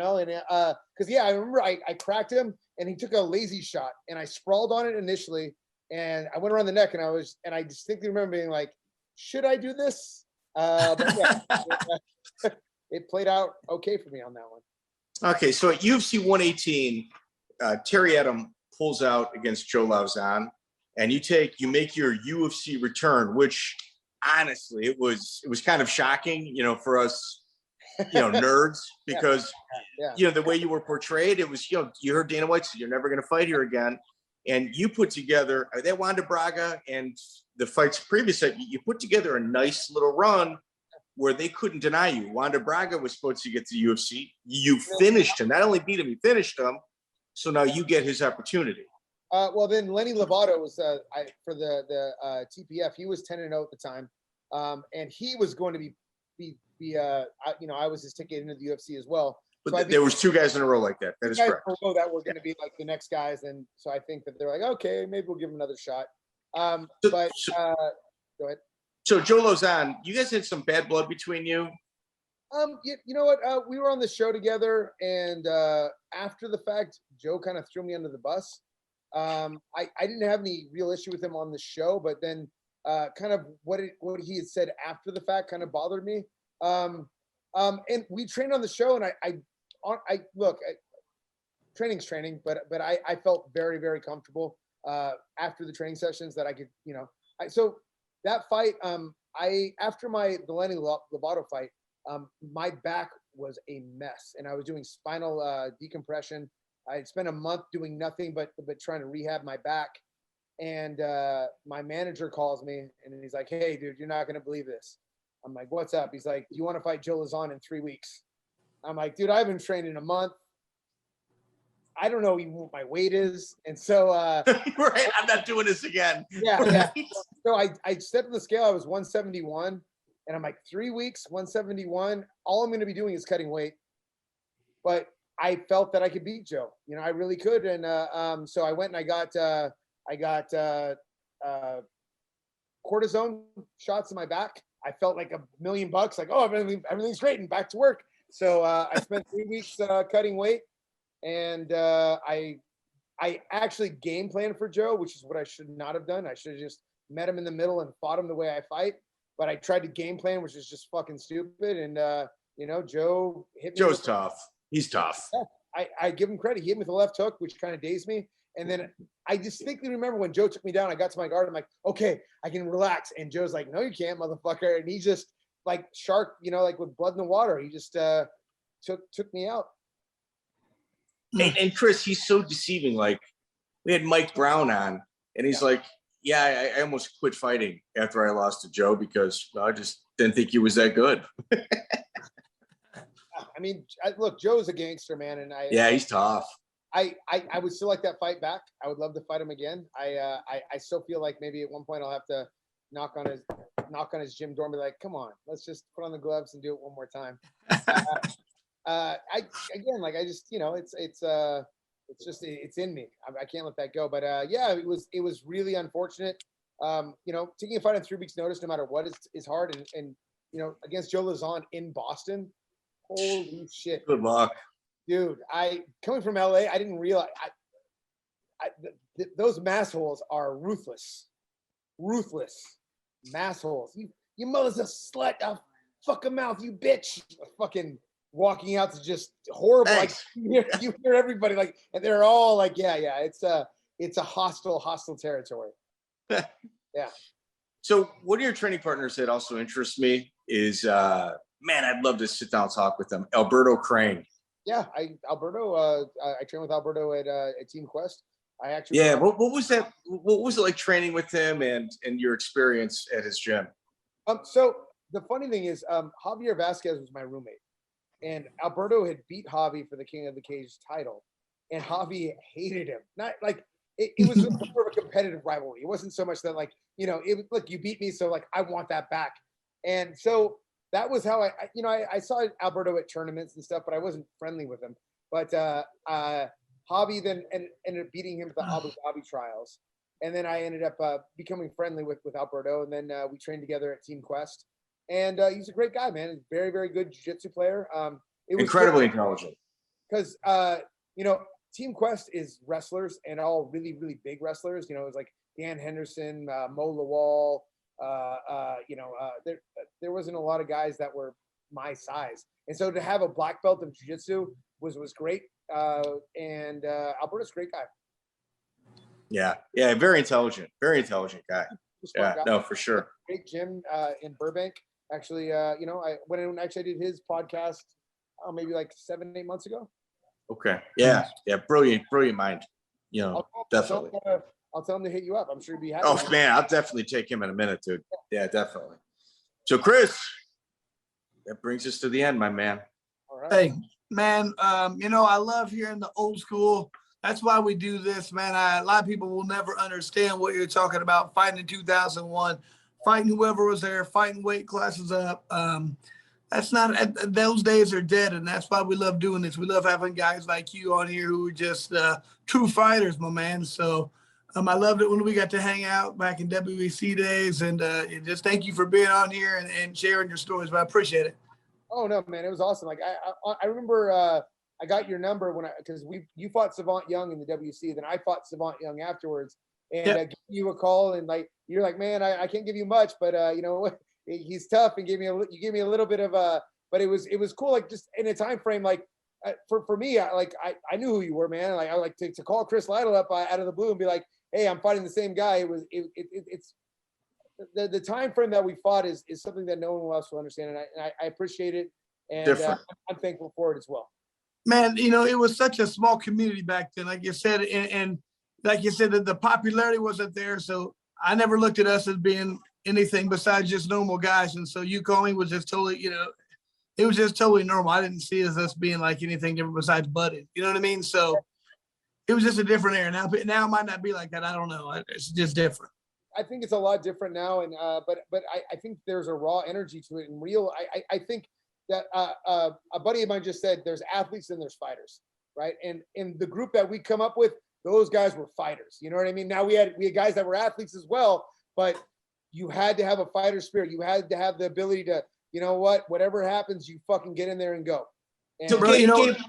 because, I remember I cracked him and he took a lazy shot and I sprawled on it initially. And I went around the neck and I distinctly remember being like, should I do this? But yeah, it played out okay for me on that one. Okay. So at UFC 118, Terry Adam pulls out against Joe Lauzon, and you make your UFC return, which honestly it was kind of shocking, for us nerds, because Yeah. the way you were portrayed, it was, you heard Dana White said, you're never going to fight here again. And you put together that Wanda Braga and the fights previous, you put together a nice little run where they couldn't deny you. Wanda Braga was supposed to get to the UFC. You finished him. Not only beat him, you finished him. So now you get his opportunity. Well, then Lenny Lovato was for the TPF. He was 10-0 at the time, and he was going to I was his ticket into the UFC as well. But so there was 2 guys in a row like that. That is correct. That were going to be like the next guys, and so I think that they're like, okay, maybe we'll give him another shot. Go ahead. So Joe Lozon, you guys had some bad blood between you. You know what? We were on the show together, and after the fact, Joe kind of threw me under the bus. I didn't have any real issue with him on the show, but then kind of what he had said after the fact kind of bothered me. And we trained on the show, and I look, training's training, but I felt very, very comfortable after the training sessions that I could, so that fight, after the Lenny Lovato fight, my back was a mess, and I was doing spinal decompression. I had spent a month doing nothing but trying to rehab my back. And my manager calls me, and he's like, "Hey, dude, you're not going to believe this." I'm like, "What's up?" He's like, "Do you want to fight Joe Lozon in 3 weeks?" I'm like, "Dude, I haven't trained in a month. I don't know even what my weight is." And so right, I'm not doing this again. Yeah. So I stepped on the scale. I was 171, and I'm like, 3 weeks, 171. All I'm going to be doing is cutting weight. But I felt that I could beat Joe. I really could. And so I went and I got cortisone shots in my back. I felt like $1 million. Like, oh, everything's great and back to work. So I spent 3 weeks cutting weight, and I actually game planned for Joe, which is what I should not have done. I should have just met him in the middle and fought him the way I fight. But I tried to game plan, which is just fucking stupid. And Joe hit me. Joe's tough. He's tough. Yeah, I give him credit. He hit me with a left hook, which kind of dazed me. And then I distinctly remember when Joe took me down, I got to my guard. I'm like, okay, I can relax. And Joe's like, no, you can't, motherfucker. And he just like shark, like with blood in the water. He just took me out. And Chris, he's so deceiving. Like, we had Mike Brown on, and he's like, yeah, I almost quit fighting after I lost to Joe because I just didn't think he was that good. I mean, look, Joe's a gangster, man. And he's tough. I would still like that fight back. I would love to fight him again. I still feel like maybe at one point I'll have to knock on his gym door and be like, come on, let's just put on the gloves and do it one more time. It's in me. I can't let that go. But it was really unfortunate. Taking a fight on 3 weeks notice, no matter what, is hard. And against Joe Lozon in Boston, holy shit. Good luck. Dude, coming from LA, I didn't realize those massholes are ruthless. Ruthless massholes. You mother's a slut, a fucking mouth, you bitch. Fucking walking out to just horrible. Thanks. Like you hear everybody like, and they're all like, yeah. It's a hostile territory. Yeah. So one of your training partners that also interests me is, man, I'd love to sit down and talk with them. Alberto Crane. Yeah, I trained with Alberto at Team Quest. I actually what was that? What was it like training with him and your experience at his gym? So the funny thing is, Javier Vasquez was my roommate, and Alberto had beat Javi for the King of the Cage title, and Javi hated him. Not like it was more of a competitive rivalry. It wasn't so much that like look, you beat me, so like I want that back, and so. That was how I saw Alberto at tournaments and stuff, but I wasn't friendly with him. But Javi then ended up beating him at the Abu Dhabi trials. And then I ended up becoming friendly with Alberto. And then we trained together at Team Quest. And he's a great guy, man. He's a very, very good jiu-jitsu player. It was incredibly intelligent. Because, Team Quest is wrestlers and all really, really big wrestlers. It was like Dan Henderson, Mo Lawal, there wasn't a lot of guys that were my size, and so to have a black belt of jiu-jitsu was great. And Alberto's a great guy. Yeah, very intelligent guy. Yeah, no, for sure. Great gym in Burbank. Actually, I went in and actually did his podcast maybe like 7-8 months ago. Okay. Yeah. Brilliant mind. Definitely. I'll tell him to hit you up. I'm sure he'd be happy. Oh man, I'll definitely take him in a minute, dude. Yeah, definitely. So Chris, that brings us to the end, my man. All right. Hey, man, I love hearing the old school. That's why we do this, man. A lot of people will never understand what you're talking about. Fighting in 2001, fighting whoever was there, fighting weight classes up. That's not, those days are dead, and that's why we love doing this. We love having guys like you on here who are just true fighters, my man. So I loved it when we got to hang out back in WEC days, and just thank you for being on here and sharing your stories, but I appreciate it. Oh no, man, it was awesome. Like I remember I got your number because you fought Savant Young in the WC, then I fought Savant Young afterwards, and I gave you a call, and like you're like, man, I can't give you much, but he's tough, and you gave me a little bit of but it was cool, like just in a time frame, like for me, I knew who you were, man. Like I like to call Chris Lytle up out of the blue and be like, hey, I'm fighting the same guy. It's the time frame that we fought is something that no one else will understand, and I appreciate it, and I'm thankful for it as well. Man, it was such a small community back then, like you said, and like you said, that the popularity wasn't there, so I never looked at us as being anything besides just normal guys, and so you calling was just totally, it was just totally normal. I didn't see us being like anything different besides budding. You know what I mean? So it was just a different era. Now it might not be like that. I don't know. It's just different. I think it's a lot different now, and but I think there's a raw energy to it and real. I think that a buddy of mine just said there's athletes and there's fighters, right? And in the group that we come up with, those guys were fighters. You know what I mean? Now we had guys that were athletes as well, but you had to have a fighter spirit. You had to have the ability to, whatever happens, you fucking get in there and go. And so, bro,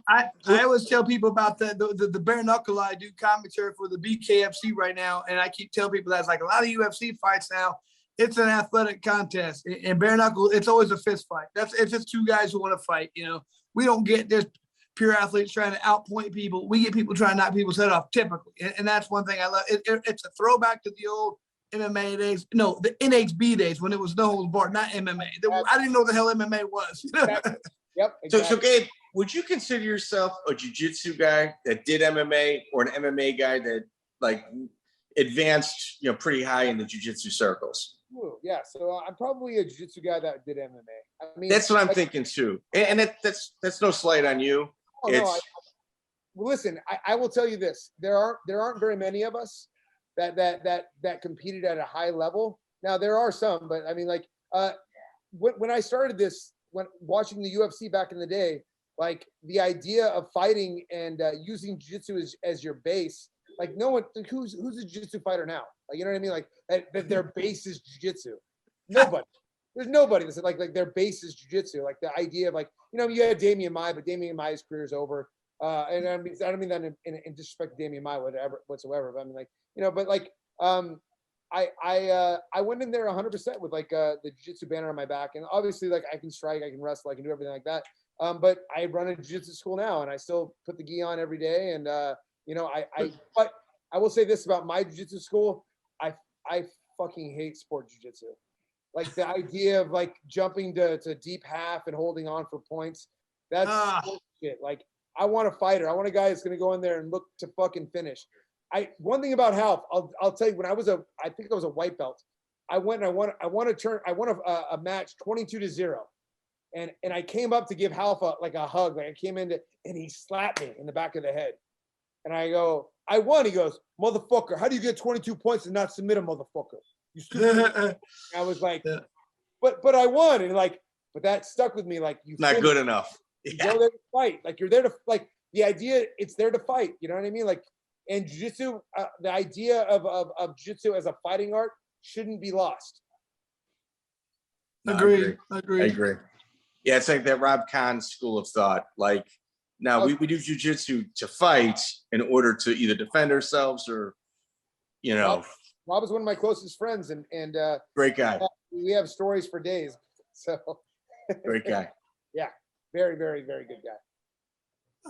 I always tell people about the bare knuckle I do commentary for the BKFC right now, and I keep telling people that's like a lot of UFC fights now. It's an athletic contest, and bare knuckle, it's always a fist fight. It's just two guys who want to fight. We don't get this pure athletes trying to outpoint people. We get people trying to knock people's head off typically, and that's one thing I love. It's a throwback to the old MMA days. No, the NHB days when it was no holds barred, not MMA. I didn't know the hell MMA was. Yep. Exactly. So Gabe, would you consider yourself a jiu-jitsu guy that did MMA or an MMA guy that like advanced, pretty high in the jiu-jitsu circles? Ooh, yeah. So I'm probably a jiu-jitsu guy that did MMA. I mean, that's what I'm thinking too. And that's no slight on you. Oh, no, well, listen, I will tell you this. There aren't very many of us that competed at a high level. Now there are some, but I mean, like when I started this, when watching the UFC back in the day, like the idea of fighting and using jiu-jitsu as your base, like no one, who's a jiu-jitsu fighter now? Like, you know what I mean? Like that their base is jiu-jitsu. Nobody. There's nobody that's like their base is jiu-jitsu. Like the idea of like, you had Damian Maia, but Damian Maia's career is over. And I don't mean that in disrespect to Damian Maia whatsoever. But I mean like, but like I went in there 100% with like the jiu-jitsu banner on my back, and obviously like I can strike, I can wrestle, I can do everything like that. But I run a jiu-jitsu school now, and I still put the gi on every day. And but I will say this about my jiu-jitsu school: I fucking hate sport jiu-jitsu. Like the idea of like jumping to deep half and holding on for points. That's shit. Like I want a fighter. I want a guy that's gonna go in there and look to fucking finish. One thing about Half, I'll tell you, when I think I was a white belt, I won a match 22-0. And I came up to give Half a hug. Like I came in and he slapped me in the back of the head. And I go, I won. He goes, motherfucker, how do you get 22 points and not submit a motherfucker? You stupid. I was like, but I won. And like, but that stuck with me. Like, not good enough. You go there to fight. Like you're there to like the idea. It's there to fight. You know what I mean? Like, and jiu-jitsu, the idea of jiu-jitsu as a fighting art shouldn't be lost. Agree. I agree. Yeah, it's like that Rob Kahn school of thought. Like, now we do jiu-jitsu to fight in order to either defend ourselves or, Rob is one of my closest friends, and great guy. We have stories for days. So great guy. Yeah, very, very, very good guy.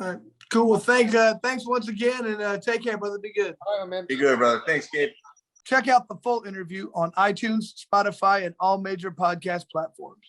All right, cool. Well, thanks once again, and take care, brother. Be good. All right, man. Be good, brother. Thanks, Gabe. Check out the full interview on iTunes, Spotify, and all major podcast platforms.